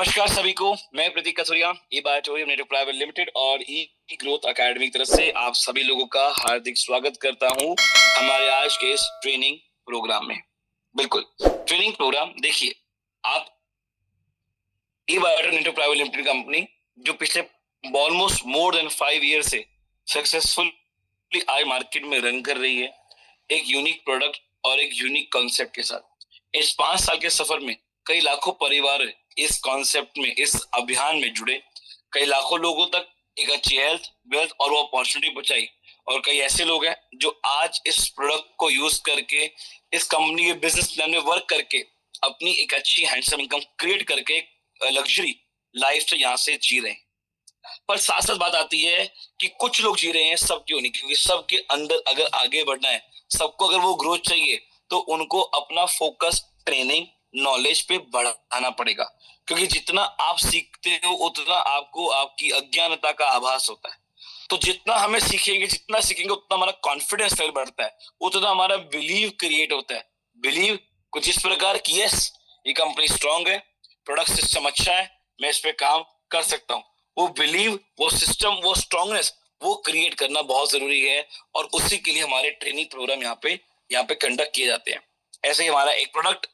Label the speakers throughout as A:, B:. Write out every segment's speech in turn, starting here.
A: नमस्कार सभी को, मैं प्रतीक कथुरिया, ई बायोटोरियम नेटवर्क प्राइवेट लिमिटेड और ई ग्रोथ अकेडमी की तरफ से आप सभी लोगों का हार्दिक स्वागत करता हूं हमारे आज के इस ट्रेनिंग प्रोग्राम में। बिल्कुल, ट्रेनिंग प्रोग्राम देखिए, आप ई बायोटोरियम नेटवर्क प्राइवेट लिमिटेड कंपनी जो पिछले ऑलमोस्ट मोर देन 5 ईयर से सक्सेसफुली आज मार्केट में रन कर रही है, एक यूनिक प्रोडक्ट और एक यूनिक कॉन्सेप्ट के साथ। इस 5 साल के सफर में कई लाखों परिवार इस कॉन्सेप्ट में, इस अभियान में जुड़े, कई लाखों लोगों तक एक अच्छी हेल्थ, वेल्थ और वो अपॉर्चुनिटी पहुंचाई। और कई ऐसे लोग हैं जो आज इस प्रोडक्ट को यूज करके, इस कंपनी के बिजनेस प्लान में वर्क करके अपनी एक अच्छी हैंडसम इनकम क्रिएट करके लग्जरी लाइफ से यहाँ से जी रहे हैं। पर साथ साथ बात आती है कि कुछ लोग जी रहे हैं, सब क्यों नहीं, क्योंकि सबके अंदर अगर आगे बढ़ना है, सबको अगर वो ग्रोथ चाहिए, तो उनको अपना फोकस ट्रेनिंग नॉलेज पे बढ़ाना पड़ेगा। क्योंकि जितना आप सीखते हो उतना आपको आपकी अज्ञानता का आभास होता है। तो जितना हमें जितना सीखेंगे उतना हमारा कॉन्फिडेंस लेवल बढ़ता है, उतना हमारा बिलीव क्रिएट होता है। बिलीव कुछ इस प्रकार की, यस ये कंपनी स्ट्रांग है, प्रोडक्ट सिस्टम अच्छा है, मैं इस पे काम कर सकता हूँ। वो बिलीव, वो सिस्टम, वो स्ट्रांगनेस, वो क्रिएट करना बहुत जरूरी है। और उसी के लिए हमारे ट्रेनिंग प्रोग्राम यहाँ पे कंडक्ट किए जाते हैं। ऐसे ही हमारा एक प्रोडक्ट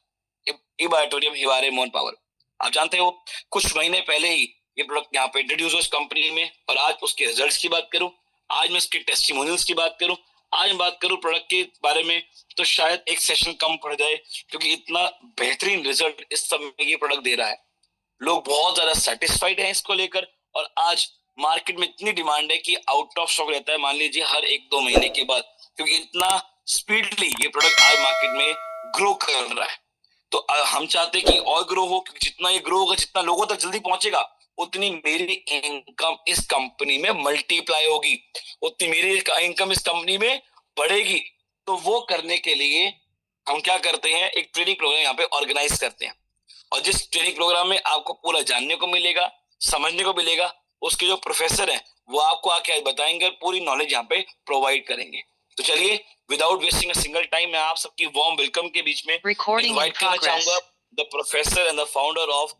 A: ई बायोटोरियम हिवारे मोन पावर, आप जानते हो कुछ महीने पहले ही ये प्रोडक्ट यहाँ पे इंट्रोड्यूस हुआ इस कंपनी में। और आज उसके रिजल्ट्स की बात करूं, आज मैं इसके टेस्टिमोनियल्स की बात करूं, आज मैं बात करूं प्रोडक्ट के बारे में, तो शायद एक सेशन कम पड़ जाए, क्योंकि इतना बेहतरीन रिजल्ट इस समय ये प्रोडक्ट दे रहा है। लोग बहुत ज्यादा सेटिस्फाइड हैं इसको लेकर। और आज मार्केट में इतनी डिमांड है कि आउट ऑफ स्टॉक रहता है, मान लीजिए हर 1-2 महीने के बाद, क्योंकि इतना स्पीडली ये प्रोडक्ट आज मार्केट में ग्रो कर रहा है। तो हम चाहते हैं कि और ग्रो हो, क्योंकि जितना ये ग्रो होगा, जितना लोगों तक जल्दी पहुंचेगा, उतनी मेरी इनकम इस कंपनी में मल्टीप्लाई होगी, उतनी मेरी इनकम इस कंपनी में बढ़ेगी। तो वो करने के लिए हम क्या करते हैं, एक ट्रेनिंग प्रोग्राम यहाँ पे ऑर्गेनाइज करते हैं। और जिस ट्रेनिंग प्रोग्राम में आपको पूरा जानने को मिलेगा, समझने को मिलेगा, उसके जो प्रोफेसर हैं वो आपको आके बताएंगे, पूरी नॉलेज यहाँ पे प्रोवाइड करेंगे। तो चलिए, without wasting a single time, मैं आप सबकी वार्म वेलकम के बीच में इनवाइट करना चाहूंगा the professor and the founder of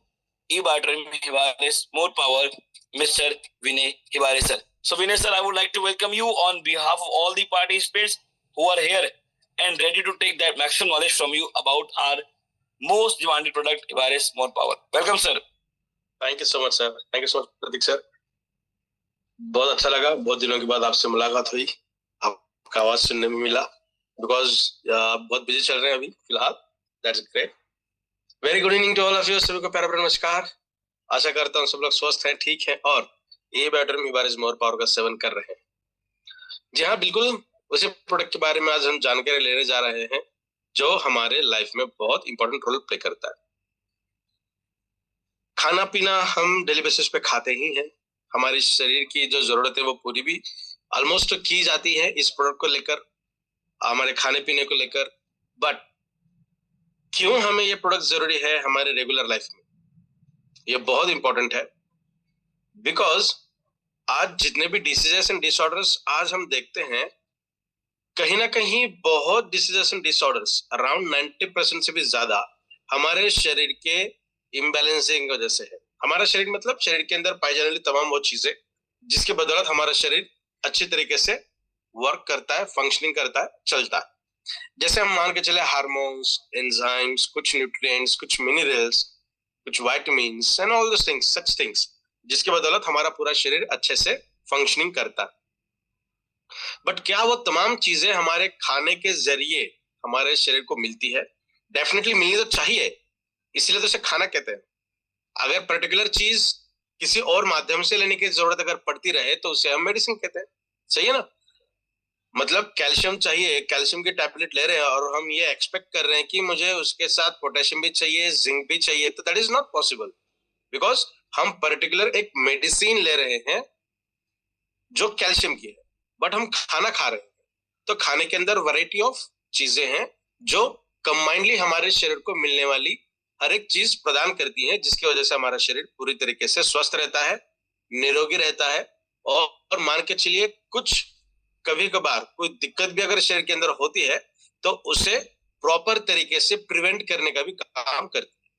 A: E biotorium Hiware more power, mister Vinay Hiware sir. So Vinay sir, I would like to welcome you on behalf of all the participants who are here and ready to take that maximum knowledge from you about our most demanded product, Hivaris More Power. Welcome sir.
B: Thank you so much sir. Thank you so much Prateek sir. बहुत अच्छा लगा, बहुत दिनों के बाद आपसे मुलाकात हुई, आपका आवाज सुनने में मिला, बिकॉज बहुत बिजी चल रहे हैं अभी फिलहाल। That's great. Very good evening to all of you. सभी को प्यारा प्यारा नमस्कार। आशा करता हूँ सब लोग स्वस्थ हैं, ठीक हैं और ये बायोटोरियम हिवारे मोर पावर का सेवन कर रहे हैं। जी हाँ, बिल्कुल उसी प्रोडक्ट के बारे में आज हम जानकारी लेने जा रहे हैं जो हमारे लाइफ में बहुत इंपॉर्टेंट रोल प्ले करता है। खाना पीना हम डेली बेसिस पे खाते ही हैं, हमारे शरीर की जो जरूरत है वो पूरी भी ऑलमोस्ट की जाती है इस प्रोडक्ट को लेकर, हमारे खाने पीने को लेकर। बट क्यों हमें ये प्रोडक्ट जरूरी है हमारे रेगुलर लाइफ में, ये बहुत इंपॉर्टेंट है। बिकॉज आज जितने भी डिसीजेस एंड डिसऑर्डर्स आज हम देखते हैं, कहीं ना कहीं बहुत डिसीजेस एंड डिसऑर्डर्स अराउंड 90% से भी ज्यादा हमारे शरीर के इम्बैलेंसिंग वजह से है। हमारा शरीर मतलब शरीर के अंदर पाई जाने वाली तमाम वो चीजें जिसके बदौलत हमारा शरीर अच्छी तरीके से वर्क करता है, फंक्शनिंग करता है, चलता है। जैसे हम मान के चले हार्मोन्स, एंजाइम्स, कुछ न्यूट्रिएंट्स, कुछ मिनरल्स, कुछ vitamins and all those things, such things जिसके बदौलत हमारा पूरा शरीर अच्छे से फंक्शनिंग करता है। बट क्या वो तमाम चीजें हमारे खाने के जरिए हमारे शरीर को मिलती है? डेफिनेटली मिलनी तो चाहिए, इसलिए तो उसे खाना कहते हैं। अगर पर्टिकुलर चीज किसी और माध्यम से लेने की जरूरत अगर पड़ती रहे तो उसे हम मेडिसिन कहते हैं, सही है ना? मतलब कैल्शियम चाहिए, कैल्शियम की टैबलेट ले रहे हैं और हम ये एक्सपेक्ट कर रहे हैं कि मुझे उसके साथ पोटेशियम भी चाहिए, जिंक भी चाहिए, तो that is not possible, because हम पर्टिकुलर एक मेडिसिन ले रहे हैं जो कैल्शियम की है, बट हम खाना खा रहे हैं। तो खाने के अंदर वैरायटी ऑफ चीजें हैं जो कंबाइंडली हमारे शरीर को मिलने वाली हर एक चीज प्रदान करती है, जिसकी वजह से हमारा शरीर पूरी तरीके से स्वस्थ रहता है, निरोगी रहता है। और मान के चलिए कुछ कभी कभार कोई दिक्कत भी अगर शरीर के अंदर होती है तो उसे प्रॉपर तरीके से प्रिवेंट करने का भी काम करती है।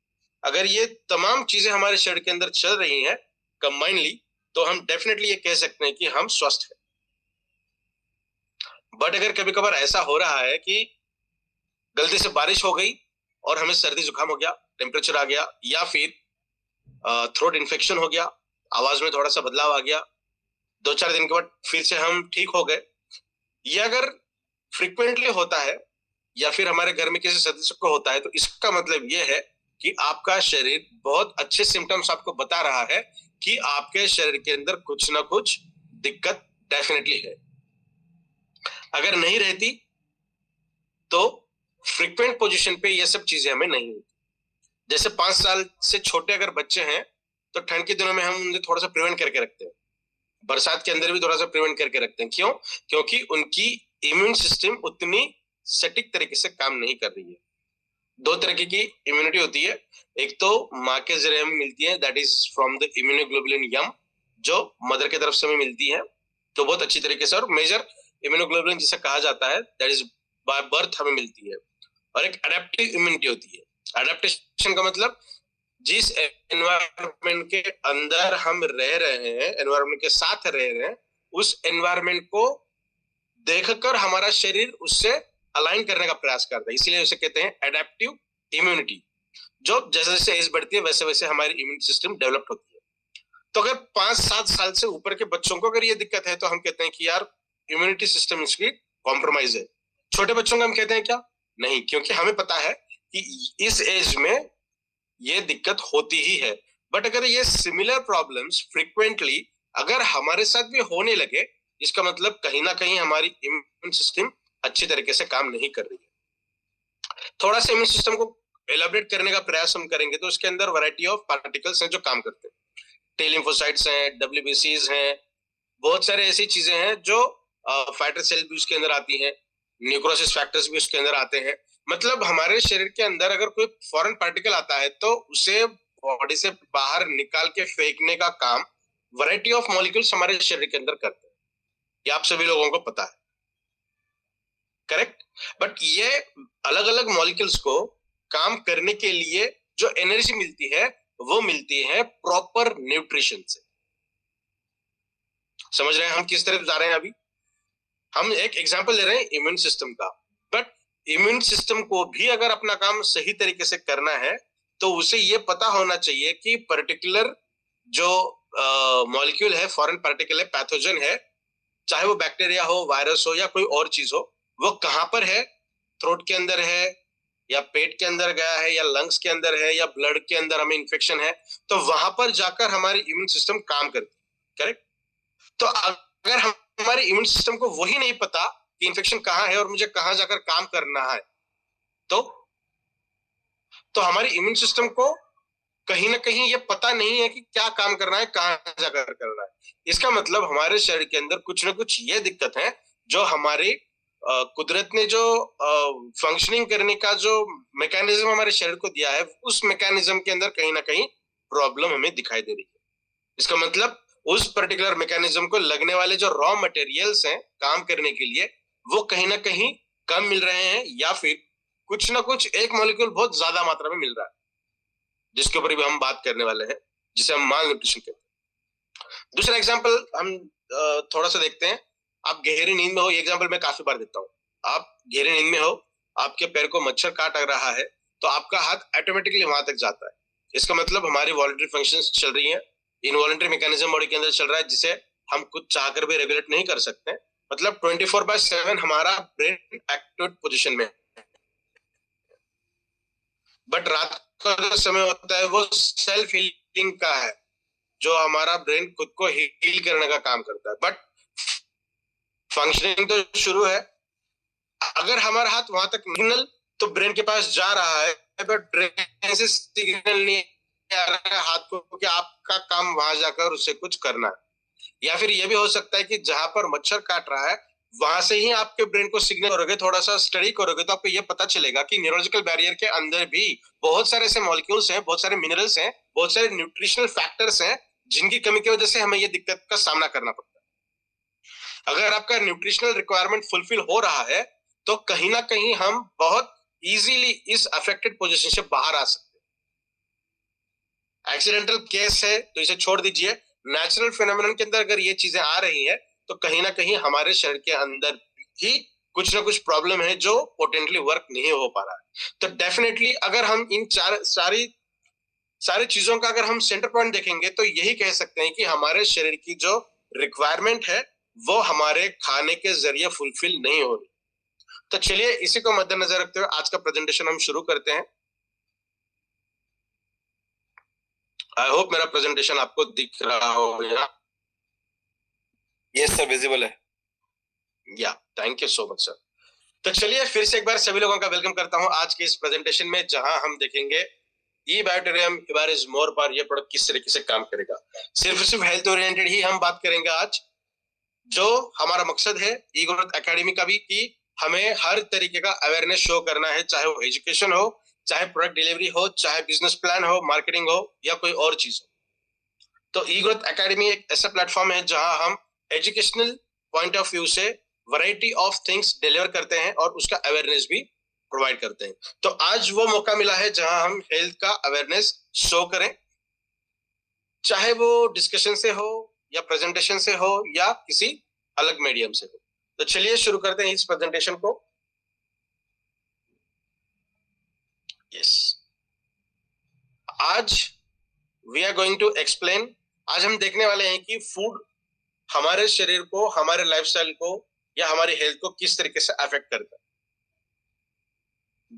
B: अगर ये तमाम चीजें हमारे शरीर के अंदर चल रही हैं कंबाइनली, तो हम डेफिनेटली ये कह सकते हैं कि हम स्वस्थ हैं। बट अगर कभी कभार ऐसा हो रहा है कि गलती से बारिश हो गई और हमें सर्दी जुकाम हो गया, टेम्परेचर आ गया, या फिर थ्रोट इन्फेक्शन हो गया, आवाज में थोड़ा सा बदलाव आ गया, 2-4 दिन के बाद फिर से हम ठीक हो गए, ये अगर फ्रिक्वेंटली होता है या फिर हमारे घर में किसी सदस्य को होता है, तो इसका मतलब ये है कि आपका शरीर बहुत अच्छे सिम्टम्स आपको बता रहा है कि आपके शरीर के अंदर कुछ ना कुछ दिक्कत डेफिनेटली है। अगर नहीं रहती तो फ्रिक्वेंट पोजीशन पे ये सब चीजें हमें नहीं होती। जैसे 5 साल से छोटे अगर बच्चे हैं तो ठंड के दिनों में हम उन्हें थोड़ा सा प्रिवेंट करके रखते हैं, बरसात के अंदर भी थोड़ा सा प्रिवेंट करके रखते हैं। क्यों? क्योंकि उनकी इम्यून सिस्टम उतनी सटीक तरीके से काम नहीं कर रही है। 2 तरह की इम्यूनिटी होती है, एक तो माँ के जरिए हमें मिलती है, that is from the immunoglobulin M, जो मदर की तरफ से हमें मिलती है, तो बहुत अच्छी तरीके से, और मेजर इम्यूनोग्लोबुलिन जिसे कहा जाता है दैट इज बाय बर्थ हमें मिलती है। और एक अडेप्टिव इम्यूनिटी होती है। अडेप्टेशन का मतलब जिस एनवायरनमेंट के अंदर हम रह रहे हैं, एनवायरनमेंट के साथ रह रहे हैं, उस एनवायरनमेंट को देखकर हमारा शरीर उससे अलाइन करने का प्रयास करता है, इसलिए उसे कहते हैं एडेप्टिव इम्यूनिटी। जो जैसे जैसे एज बढ़ती है वैसे वैसे हमारी इम्यून सिस्टम डेवलप होती है। तो अगर 5-7 साल से ऊपर के बच्चों को अगर ये दिक्कत है तो हम कहते हैं कि यार इम्यूनिटी सिस्टम इसकी कॉम्प्रोमाइज है। छोटे बच्चों को हम कहते हैं क्या? नहीं, क्योंकि हमें पता है कि इस एज में ये दिक्कत होती ही है। बट अगर ये सिमिलर प्रॉब्लम्स फ्रिक्वेंटली अगर हमारे साथ भी होने लगे, इसका मतलब कहीं ना कहीं हमारी इम्यून सिस्टम अच्छी तरीके से काम नहीं कर रही है। थोड़ा सा इम्यून सिस्टम को एलाबरेट करने का प्रयास हम करेंगे तो उसके अंदर वैरायटी ऑफ पार्टिकल्स हैं जो काम करते हैं। टी लिम्फोसाइट्स हैं, डब्ल्यूबीसीज हैं, बहुत सारे ऐसी चीजें हैं जो फाइटर सेल भी उसके अंदर आती हैं, न्यूक्रोसिस फैक्टर्स भी उसके अंदर आते हैं। मतलब हमारे शरीर के अंदर अगर कोई फॉरेन पार्टिकल आता है तो उसे बॉडी से बाहर निकाल के फेंकने का काम वैरायटी ऑफ मॉलिक्यूल्स हमारे शरीर के अंदर करते हैं। ये आप सभी लोगों को पता है, करेक्ट? बट ये अलग अलग मॉलिक्यूल्स को काम करने के लिए जो एनर्जी मिलती है वो मिलती है प्रॉपर न्यूट्रिशन से। समझ रहे हैं हम किस तरफ जा रहे हैं? अभी हम एक एग्जांपल ले रहे हैं इम्यून सिस्टम का, बट इम्यून सिस्टम को भी अगर अपना काम सही तरीके से करना है तो उसे ये पता होना चाहिए कि पर्टिकुलर जो मॉलिक्यूल है, फॉरेन पार्टिकल है, पैथोजन है, चाहे वो बैक्टीरिया हो, वायरस हो या कोई और चीज हो, वो कहां पर है, थ्रोट के अंदर है या पेट के अंदर गया है या लंग्स के अंदर है या ब्लड के अंदर हमें इन्फेक्शन है, तो वहां पर जाकर हमारी इम्यून सिस्टम काम करती है, करेक्ट? तो अगर हमारे इम्यून सिस्टम को वही नहीं पता कि इन्फेक्शन कहाँ है और मुझे कहाँ जाकर काम करना है, तो हमारी इम्यून सिस्टम को कहीं ना कहीं ये पता नहीं है कि क्या काम करना है, कहाँ जाकर करना है। इसका मतलब हमारे शरीर के अंदर कुछ ना कुछ ये दिक्कत है जो हमारी कुदरत ने जो फंक्शनिंग करने का जो मैकेनिज्म हमारे शरीर को दिया है, उस मैकेनिज्म के अंदर कहीं ना कहीं प्रॉब्लम हमें दिखाई दे रही है। इसका मतलब उस पर्टिकुलर मैकेनिज्म को लगने वाले जो रॉ मटेरियल्स हैं काम करने के लिए, वो कहीं ना कहीं कम मिल रहे हैं, या फिर कुछ ना कुछ एक मॉलिक्यूल बहुत ज्यादा मात्रा में मिल रहा है, जिसके ऊपर भी हम बात करने वाले हैं, जिसे हम माल न्यूट्रिशन कहते हैं। दूसरा एग्जांपल हम थोड़ा सा देखते हैं। आप गहरी नींद में हो, ये एग्जांपल मैं काफी बार देता हूँ। आप गहरी नींद में हो, आपके पैर को मच्छर काट रहा है, तो आपका हाथ ऑटोमेटिकली वहां तक जाता है। इसका मतलब हमारी वॉलंटरी फंक्शंस चल रही है, इनवॉलंटरी मैकेनिज्म बॉडी के अंदर चल रहा है, जिसे हम कुछ चाहकर भी रेगुलेट नहीं कर सकते। मतलब 24/7 हमारा ब्रेन एक्टिव पोजिशन में, बट रात का जो समय होता है वो सेल्फ हीलिंग का है, जो हमारा ब्रेन खुद को हील करने का काम करता है। बट फंक्शनिंग तो शुरू है। अगर हमारा हाथ वहां तक सिग्नल तो ब्रेन के पास जा रहा है, बट ब्रेन से सिग्नल नहीं आ रहा है हाथ को कि आपका काम वहां जाकर उसे कुछ करना है। या फिर यह भी हो सकता है कि जहां पर मच्छर काट रहा है वहां से ही आपके ब्रेन को सिग्नल करोगे, थोड़ा सा स्टडी करोगे, तो आपको ये पता चलेगा कि न्यूरोलॉजिकल बैरियर के अंदर भी बहुत सारे ऐसे मॉलिक्यूल्स हैं, बहुत सारे मिनरल्स हैं, बहुत सारे न्यूट्रिशनल फैक्टर्स हैं, जिनकी कमी की वजह से हमें ये दिक्कत का सामना करना पड़ता है। अगर आपका न्यूट्रिशनल रिक्वायरमेंट फुलफिल हो रहा है तो कहीं ना कहीं हम बहुत इजीली इस अफेक्टेड पोजीशन से बाहर आ सकते हैं। एक्सीडेंटल केस है तो इसे छोड़ दीजिए, नेचुरल फिनोमेनन के अंदर अगर ये चीजें आ रही हैं तो कहीं ना कहीं हमारे शरीर के अंदर ही कुछ ना कुछ प्रॉब्लम है जो पोटेंटली वर्क नहीं हो पा रहा है। तो डेफिनेटली अगर हम इन सारी चीजों का अगर हम सेंटर पॉइंट देखेंगे तो यही कह सकते हैं कि हमारे शरीर की जो रिक्वायरमेंट है वो हमारे खाने के जरिए फुलफिल नहीं हो रही। तो चलिए इसी को मद्देनजर रखते हुए आज का प्रेजेंटेशन हम शुरू करते हैं। आई होप मेरा प्रेजेंटेशन आपको दिख रहा हो।
A: यस सर, विजिबल है।
B: या thank you so much sir. तो चलिए फिर से एक बार सभी लोगों का वेलकम करता हूं आज के इस प्रेजेंटेशन में, जहां हम देखेंगे ई बैक्टीरियम इज मोर पर ये प्रोडक्ट किस तरीके से काम करेगा। सिर्फ हेल्थ ओरिएंटेड ही हम बात करेंगे आज। जो हमारा मकसद है ई ग्रोथ एकेडमी का भी कि हमें हर तरीके का अवेयरनेस शो करना है, चाहे वो एजुकेशन हो, चाहे प्रोडक्ट डिलीवरी हो, चाहे बिजनेस प्लान हो, मार्केटिंग हो या कोई और चीज हो। तो ई ग्रोथ एकेडमी एक ऐसा प्लेटफॉर्म है जहां हम एजुकेशनल पॉइंट ऑफ व्यू से वैरायटी ऑफ थिंग्स डिलीवर करते हैं और उसका अवेयरनेस भी प्रोवाइड करते हैं। तो आज वो मौका मिला है जहां हम हेल्थ का अवेयरनेस शो करें, चाहे वो डिस्कशन से हो या प्रेजेंटेशन से हो या किसी अलग मीडियम से हो। तो चलिए शुरू करते हैं इस प्रेजेंटेशन को। यस, आज we are going to explain, आज हम देखने वाले हैं कि फूड हमारे शरीर को, हमारे लाइफस्टाइल को या हमारी हेल्थ को किस तरीके से अफेक्ट करता है,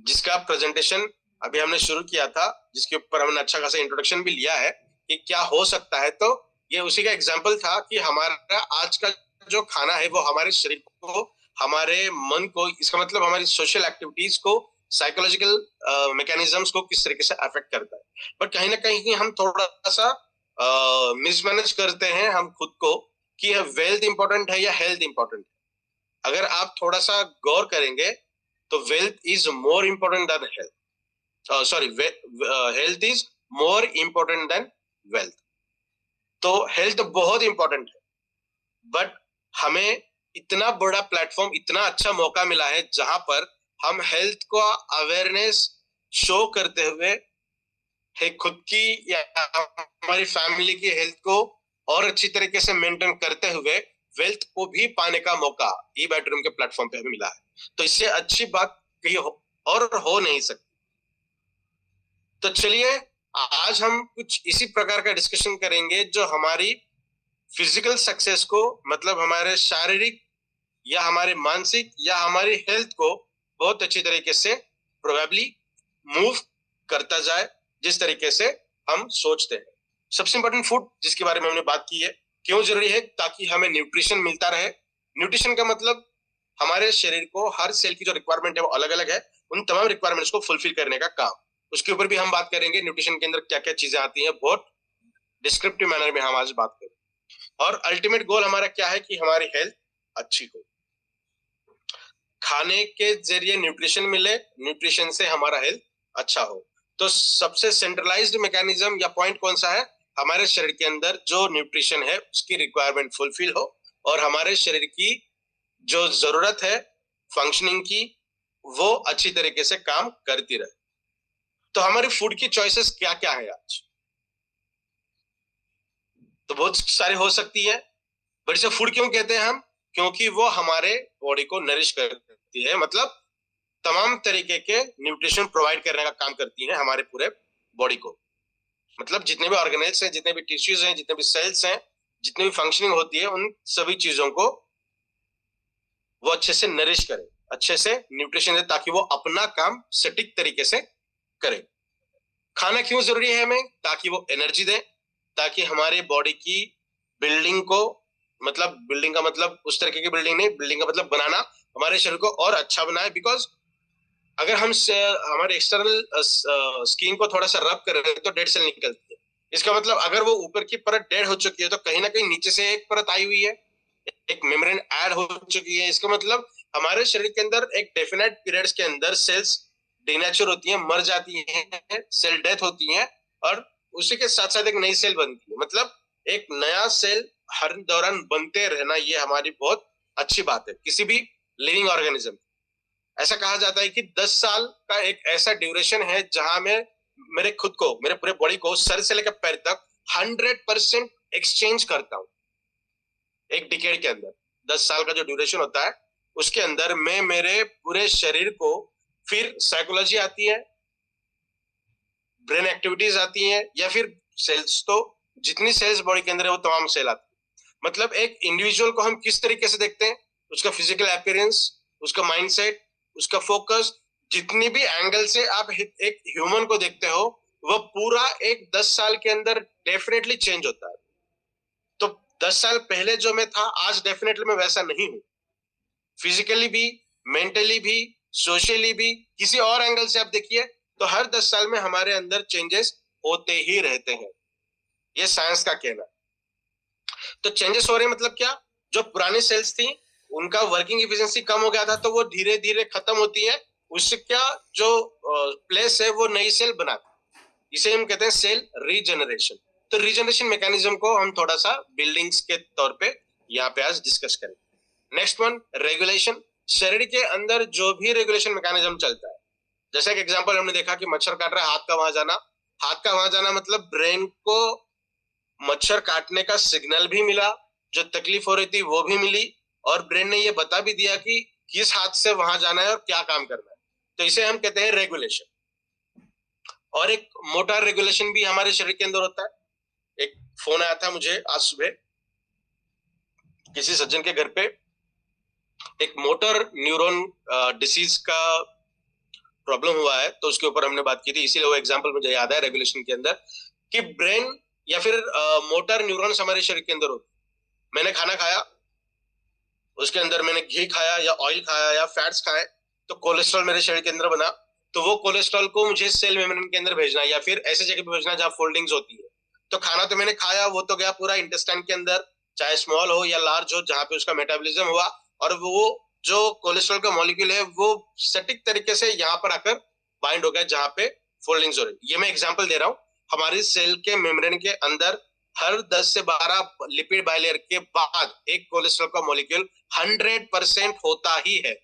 B: जिसका प्रेजेंटेशन अभी हमने शुरू किया था, जिसके ऊपर हमने अच्छा खासा इंट्रोडक्शन भी लिया है कि क्या हो सकता है। तो ये उसी का एग्जाम्पल था कि हमारा आज का जो खाना है वो हमारे शरीर को, हमारे मन को, इसका मतलब हमारी सोशल एक्टिविटीज को, साइकोलॉजिकल मैकेनिज्म्स को किस तरीके से अफेक्ट करता है। बट कहीं ना कहीं हम थोड़ा सा मिसमैनेज करते हैं हम खुद को कि वेल्थ इंपॉर्टेंट है या हेल्थ इंपॉर्टेंट है। अगर आप थोड़ा सा गौर करेंगे तो wealth is more important than health, sorry health is more important than wealth. तो हेल्थ बहुत इंपॉर्टेंट है, बट हमें इतना बड़ा प्लेटफॉर्म, इतना अच्छा मौका मिला है जहां पर हम हेल्थ को अवेयरनेस शो करते हुए खुद की या हमारी फैमिली की हेल्थ को और अच्छी तरीके से मेंटेन करते हुए वेल्थ को भी पाने का मौका ई बैटरूम के प्लेटफॉर्म पे हमें मिला है। तो इससे अच्छी बात कहीं और हो नहीं सकती। तो चलिए आज हम कुछ इसी प्रकार का डिस्कशन करेंगे जो हमारी फिजिकल सक्सेस को, मतलब हमारे शारीरिक या हमारे मानसिक या हमारी हेल्थ को बहुत अच्छी तरीके से प्रोबेबली मूव करता जाए, जिस तरीके से हम सोचते हैं। सबसे इंपॉर्टेंट फूड जिसके बारे में हमने बात की है, क्यों जरूरी है, ताकि हमें न्यूट्रिशन मिलता रहे। न्यूट्रिशन का मतलब हमारे शरीर को हर सेल की जो रिक्वायरमेंट है वो अलग अलग है, उन तमाम रिक्वायरमेंट्स को फुलफिल करने का काम, उसके ऊपर भी हम बात करेंगे। न्यूट्रिशन के अंदर क्या क्या चीजें आती हैं, बहुत डिस्क्रिप्टिव मैनर में हम आज बात करेंगे। और अल्टीमेट गोल हमारा क्या है कि हमारी हेल्थ अच्छी हो, खाने के जरिए न्यूट्रिशन मिले, न्यूट्रिशन से हमारा हेल्थ अच्छा हो। तो सबसे सेंट्रलाइज्ड मैकेनिज्म या पॉइंट कौन सा है, हमारे शरीर के अंदर जो न्यूट्रिशन है उसकी रिक्वायरमेंट फुलफिल हो और हमारे शरीर की जो जरूरत है फंक्शनिंग की वो अच्छी तरीके से काम करती रहे। तो हमारी फूड की चॉइसेस क्या क्या है आज, तो बहुत सारी हो सकती है, बट इसे फूड क्यों कहते हैं हम, क्योंकि वो हमारे बॉडी को नरिश करती है, मतलब तमाम तरीके के न्यूट्रिशन प्रोवाइड करने का काम करती है हमारे पूरे बॉडी को। मतलब जितने भी ऑर्गेनेल्स हैं, जितने भी टिश्यूज हैं, जितने भी सेल्स हैं, जितनी भी फंक्शनिंग होती है, उन सभी चीजों को वो अच्छे से नरिश करे, अच्छे से न्यूट्रिशन दे, ताकि वो अपना काम सटीक तरीके से करे। खाना क्यों जरूरी है हमें, ताकि वो एनर्जी दे, ताकि हमारे बॉडी की बिल्डिंग को, मतलब बिल्डिंग का मतलब उस तरीके की बिल्डिंग नहीं, बिल्डिंग का मतलब बनाना, हमारे शरीर को और अच्छा बनाए। बिकॉज अगर हम हमारे एक्सटर्नल स्किन को थोड़ा सा रब कर रहे हैं तो डेड सेल निकलती है। इसका मतलब अगर वो ऊपर की परत डेड हो चुकी है तो कहीं ना कहीं नीचे से एक परत आई हुई है, एक मेम्ब्रेन ऐड हो चुकी है। इसका मतलब हमारे शरीर के अंदर एक डेफिनेट पीरियड्स के अंदर सेल्स डिनेचर होती हैं, मर जाती हैं, सेल डेथ होती हैं, और उसी के साथ साथ एक नई सेल बनती है। मतलब एक नया सेल हर दौरान बनते रहना, ये हमारी बहुत अच्छी बात है किसी भी लिविंग ऑर्गेनिज्म। ऐसा कहा जाता है कि 10 साल का एक ऐसा ड्यूरेशन है जहां में मेरे खुद को, मेरे पूरे बॉडी को सर से लेकर पैर तक 100% एक्सचेंज करता हूं। एक डिकेड के अंदर 10 साल का जो ड्यूरेशन होता है उसके अंदर मैं मेरे पूरे शरीर को, फिर साइकोलॉजी आती है, ब्रेन एक्टिविटीज आती हैं, या फिर सेल्स, तो जितनी सेल्स बॉडी के अंदर है वो तमाम सेल आती है। मतलब एक इंडिविजुअल को हम किस तरीके से देखते हैं, उसका फिजिकल अपीयरेंस, उसका माइंडसेट, उसका फोकस, जितनी भी एंगल से आप एक ह्यूमन को देखते हो वो पूरा एक 10 साल के अंदर डेफिनेटली चेंज होता है। तो 10 साल पहले जो मैं था आज डेफिनेटली मैं वैसा नहीं हूं, फिजिकली भी, मेंटली भी, सोशली भी, किसी और एंगल से आप देखिए तो हर 10 साल में हमारे अंदर चेंजेस होते ही रहते हैं, ये साइंस का कहना है। तो चेंजेस हो रहे हैं मतलब क्या, जो पुरानी सेल्स थी उनका वर्किंग एफिशिएंसी कम हो गया था तो वो धीरे धीरे खत्म होती है, उससे क्या जो प्लेस है वो नई सेल बनाती है, इसे हम कहते हैं सेल रीजनरेशन। तो रीजनरेशन मैकेनिज्म को हम थोड़ा सा बिल्डिंग्स के तौर पे यहाँ पे आज डिस्कस करेंगे। Next one, regulation. शरीर के अंदर जो भी रेगुलेशन मैकेनिज्म चलता है, जैसा एक एग्जांपल हमने देखा कि मच्छर काट रहा है, हाथ का वहां जाना, हाथ का वहां जाना मतलब ब्रेन को मच्छर काटने का सिग्नल भी मिला, जो तकलीफ हो रही थी वो भी मिली, और ब्रेन ने ये बता भी दिया कि किस हाथ से वहां जाना है और क्या काम करना है। तो इसे हम कहते हैं रेगुलेशन। और एक मोटर रेगुलेशन भी हमारे शरीर के अंदर होता है। एक फोन आया था मुझे आज सुबह, किसी सज्जन के घर पे एक मोटर न्यूरॉन डिसीज का प्रॉब्लम हुआ है, तो उसके ऊपर हमने बात की थी, इसीलिए वो एग्जांपल मुझे याद है रेगुलेशन के अंदर कि ब्रेन या फिर मोटर न्यूरॉन्स हमारे शरीर के अंदर होते। मैंने खाना खाया, उसके अंदर मैंने घी खाया या ऑयल खाया या फैट्स खाए, तो कोलेस्ट्रॉल मेरे शरीर के अंदर बना, तो वो कोलेस्ट्रॉल को मुझे सेल मेम्ब्रेन के अंदर भेजना या फिर ऐसे जगह पे भेजना जहां फोल्डिंग्स होती है। तो खाना तो मैंने खाया, वो तो गया पूरा इंटेस्टाइन के अंदर, चाहे स्मॉल हो या लार्ज हो, जहां पे उसका मेटाबॉलिज्म हुआ, और वो जो कोलेस्ट्रॉल का मॉलिक्यूल है वो सटीक तरीके से यहाँ पर आकर बाइंड हो गया जहां पे फोल्डिंग्स हो रही। ये मैं एग्जांपल दे रहा हूँ। हमारी सेल के मेम्ब्रेन के अंदर हर 10 से 12 लिपिड बाइलेयर के बाद एक कोलेस्ट्रॉल का मॉलिक्यूल 100% होता ही है,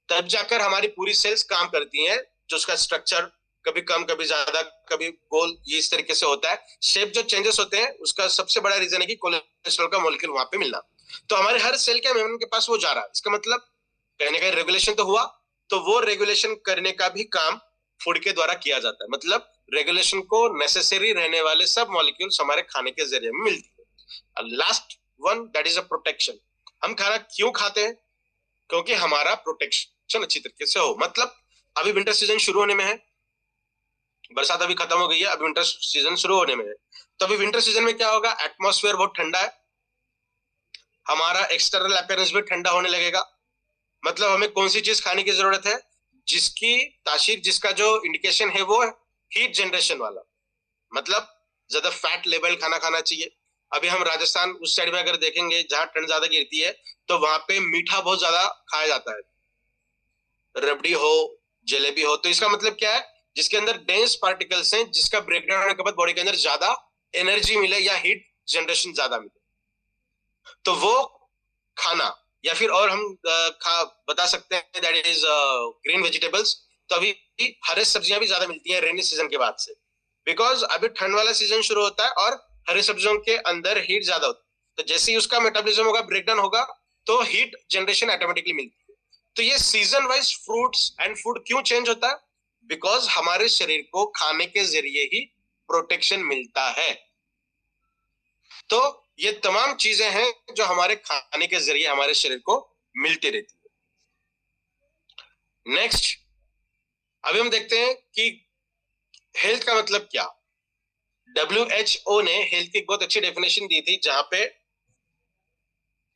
B: तब जाकर हमारी पूरी सेल्स काम करती हैं, जो उसका स्ट्रक्चर कभी कम कभी ज्यादा कभी गोल, ये इस तरीके से होता है। शेप जो चेंजेस होते हैं उसका सबसे बड़ा रीजन है कि कोलेस्ट्रॉल का मॉलिक्यूल वहां पे मिलना। तो हमारे हर सेल के मेम्ब्रेन के पास वो जा रहा है, इसका मतलब कहीं ना कहीं रेगुलेशन तो हुआ, तो वो रेगुलेशन करने का भी काम फूड के द्वारा किया जाता है। मतलब रेगुलेशन को नेसेसरी रहने वाले सब मॉलिक्यूल्स हमारे खाने के जरिए में मिलती है। Last one, that is a protection. हम खाना क्यों खाते हैं? क्योंकि हमारा प्रोटेक्शन अच्छी तरीके से हो। मतलब अभी विंटर सीजन शुरू होने में है, बरसात अभी खत्म हो गई है, अभी विंटर सीजन शुरू होने में है, तो अभी विंटर सीजन में क्या होगा, एटमॉस्फेयर बहुत ठंडा है, हमारा एक्सटर्नल अपीयरेंस भी ठंडा होने लगेगा। मतलब हमें कौन सी चीज खाने की जरूरत है, जिसकी तासीर, जिसका जो इंडिकेशन है वो हीट जनरेशन वाला, मतलब ज्यादा फैट लेवल खाना खाना चाहिए। अभी हम राजस्थान उस साइड में अगर देखेंगे जहां ठंड ज्यादा गिरती है, तो वहां पे मीठा बहुत ज्यादा खाया जाता है, रबड़ी हो, जलेबी हो। तो इसका मतलब क्या है, जिसके अंदर डेंस पार्टिकल्स हैं, जिसका ब्रेकडाउन होने के बाद बॉडी के अंदर ज्यादा एनर्जी मिले या हीट जनरेशन ज्यादा मिले, तो वो खाना। या फिर और हम बता सकते हैं दैट इज ग्रीन वेजिटेबल्स। तो अभी हरे सब्जियां भी ज्यादा मिलती हैं रेनी सीजन के बाद से, बिकॉज अभी ठंड वाला सीजन शुरू होता है और हरे सब्जियों के अंदर हीट ज्यादा होती है। तो जैसे ही उसका मेटाबॉलिज्म होगा, ब्रेकडाउन होगा, तो हीट जनरेशन ऑटोमेटिकली मिलती है। तो ये season wise fruits and food क्यों चेंज होता है? बिकॉज हमारे शरीर को खाने के जरिए ही प्रोटेक्शन मिलता है। तो ये तमाम चीजें हैं जो हमारे खाने के जरिए हमारे शरीर को मिलती रहती है। नेक्स्ट, अभी हम देखते हैं कि हेल्थ का मतलब क्या। WHO ने हेल्थ की बहुत अच्छी डेफिनेशन दी थी, जहां पे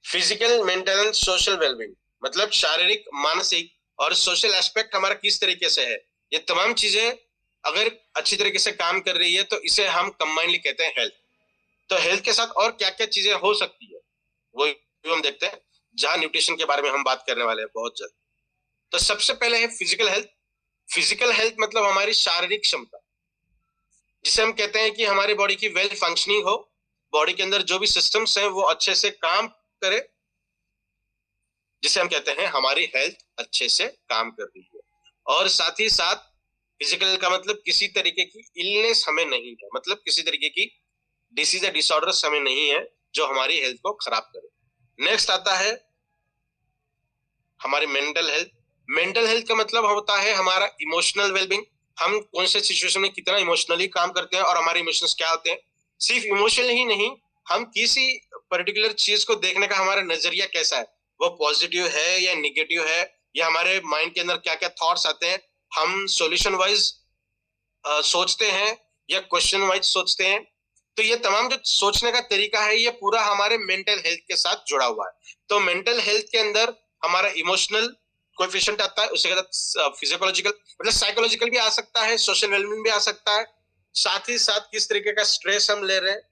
B: फिजिकल, मेंटल, सोशल वेलबींग, मतलब शारीरिक, मानसिक और सोशल एस्पेक्ट हमारा किस तरीके से है, ये तमाम चीजें अगर अच्छी तरीके से काम कर रही है तो इसे हम कंबाइनली कहते हैं हेल्थ। तो हेल्थ के साथ और क्या क्या चीजें हो सकती है वो हम देखते हैं, जहां न्यूट्रिशन के बारे में हम बात करने वाले हैं बहुत जल्द। तो सबसे पहले है फिजिकल हेल्थ। फिजिकल हेल्थ मतलब हमारी शारीरिक क्षमता, जिसे हम कहते हैं कि हमारी बॉडी की वेल फंक्शनिंग हो, बॉडी के अंदर जो भी सिस्टम्स हैं वो अच्छे से काम करे, जिसे हम कहते हैं हमारी हेल्थ अच्छे से काम कर रही है। और साथ ही साथ फिजिकल का मतलब किसी तरीके की इलनेस हमें नहीं है, मतलब किसी तरीके की डिसीज या डिसऑर्डर्स हमें नहीं है जो हमारी हेल्थ को खराब करे। नेक्स्ट आता है हमारी मेंटल हेल्थ। मेंटल हेल्थ का मतलब होता है हमारा इमोशनल वेलबींग। हम कौन से सिचुएशन में कितना इमोशनली काम करते हैं और हमारे इमोशंस क्या होते हैं। सिर्फ इमोशनल ही नहीं, हम किसी पर्टिकुलर चीज को देखने का हमारा नजरिया कैसा है, वो पॉजिटिव है या निगेटिव है, या हमारे माइंड के अंदर क्या क्या थॉट्स आते हैं, हम सॉल्यूशन वाइज सोचते हैं या क्वेश्चन वाइज सोचते हैं। तो ये तमाम जो सोचने का तरीका है ये पूरा हमारे मेंटल हेल्थ के साथ जुड़ा हुआ है। तो मेंटल हेल्थ के अंदर हमारा इमोशनल कोएफिशिएंट आता है, उसके साथ फिजियोलॉजिकल मतलब साइकोलॉजिकल भी आ सकता है, सोशल वेलबींग भी आ सकता है, साथ ही साथ किस तरीके का स्ट्रेस हम ले रहे हैं,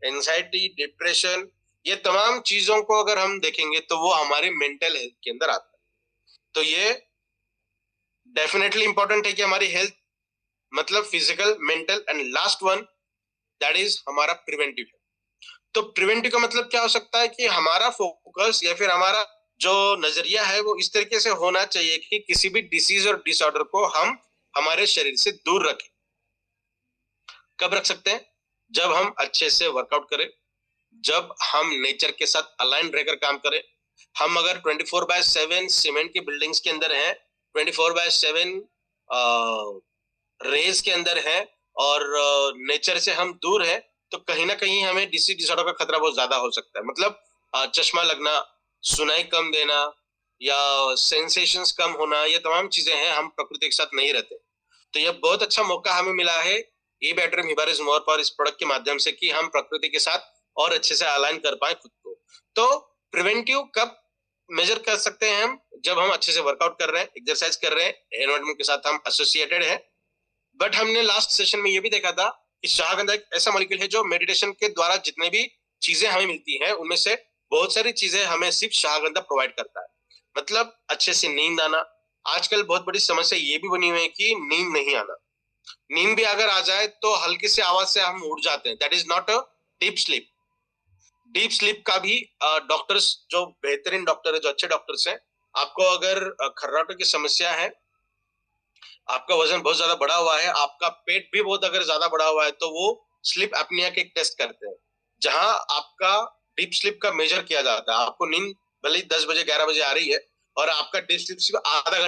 B: एंजाइटी, डिप्रेशन, ये तमाम चीजों को अगर हम देखेंगे तो वो हमारे मेंटल हेल्थ के अंदर आता है। तो ये डेफिनेटली इंपॉर्टेंट है कि हमारी हेल्थ मतलब physical, mental and last one that is हमारा प्रिवेंटिव। तो प्रिवेंटिव का मतलब क्या हो सकता है कि हमारा फोकस या फिर हमारा जो नजरिया है वो इस तरीके से होना चाहिए कि किसी भी डिसीज और डिसऑर्डर को हम हमारे शरीर से दूर रखें। कब रख सकते हैं? जब हम अच्छे से वर्कआउट करें, जब हम नेचर के साथ अलाइन रहकर काम करें। हम अगर 24/7 सीमेंट की बिल्डिंग्स के अंदर हैं, 24/7 रेस के अंदर है और नेचर से हम दूर है, तो कहीं ना कहीं हमें डिसीज डिसऑर्डर का खतरा बहुत ज्यादा हो सकता है। मतलब चश्मा लगना, सुनाई कम देना या सेंसेशंस कम होना, ये तमाम चीजें हैं, हम प्रकृति के साथ नहीं रहते। तो यह बहुत अच्छा मौका हमें मिला है ई बैटरी हिबारिस मोर पावर इस प्रोडक्ट के माध्यम से कि हम प्रकृति के साथ और अच्छे से अलाइन कर पाए खुद को। तो प्रिवेंटिव कब मेजर कर सकते हैं हम? जब हम अच्छे से वर्कआउट कर रहे हैं, एक्सरसाइज कर रहे हैं, एनवायरमेंट के साथ हम एसोसिएटेड है। बट हमने लास्ट सेशन में ये भी देखा था कि शाहगंधा एक ऐसा मॉलिक्यूल है जो मेडिटेशन के द्वारा जितने भी चीजें हमें मिलती हैं उनमें से बहुत सारी चीजें हमें सिर्फ शाहगंधा प्रोवाइड करता है। मतलब अच्छे से नींद आना। आजकल बहुत बड़ी समस्या ये भी बनी हुई है कि नींद नहीं आना। नींद भी अगर आ जाए तो हल्की सी आवाज से हम उठ जाते हैं, that is not a deep sleep. Deep sleep का भी डॉक्टर्स जो बेहतरीन डॉक्टर है, जो अच्छे डॉक्टर्स हैं, आपको अगर खर्राटों की समस्या है, आपका वजन बहुत ज्यादा बढ़ा हुआ है, आपका पेट भी बहुत अगर ज्यादा बढ़ा हुआ है, तो वो स्लीप एपनिया के एक टेस्ट करते हैं जहां आपका डीप स्लीप का मेजर किया जाता है। आपको नींद भले ही 10 बजे 11 बजे आ रही है और आपका डीप स्लीप सिर्फ आधा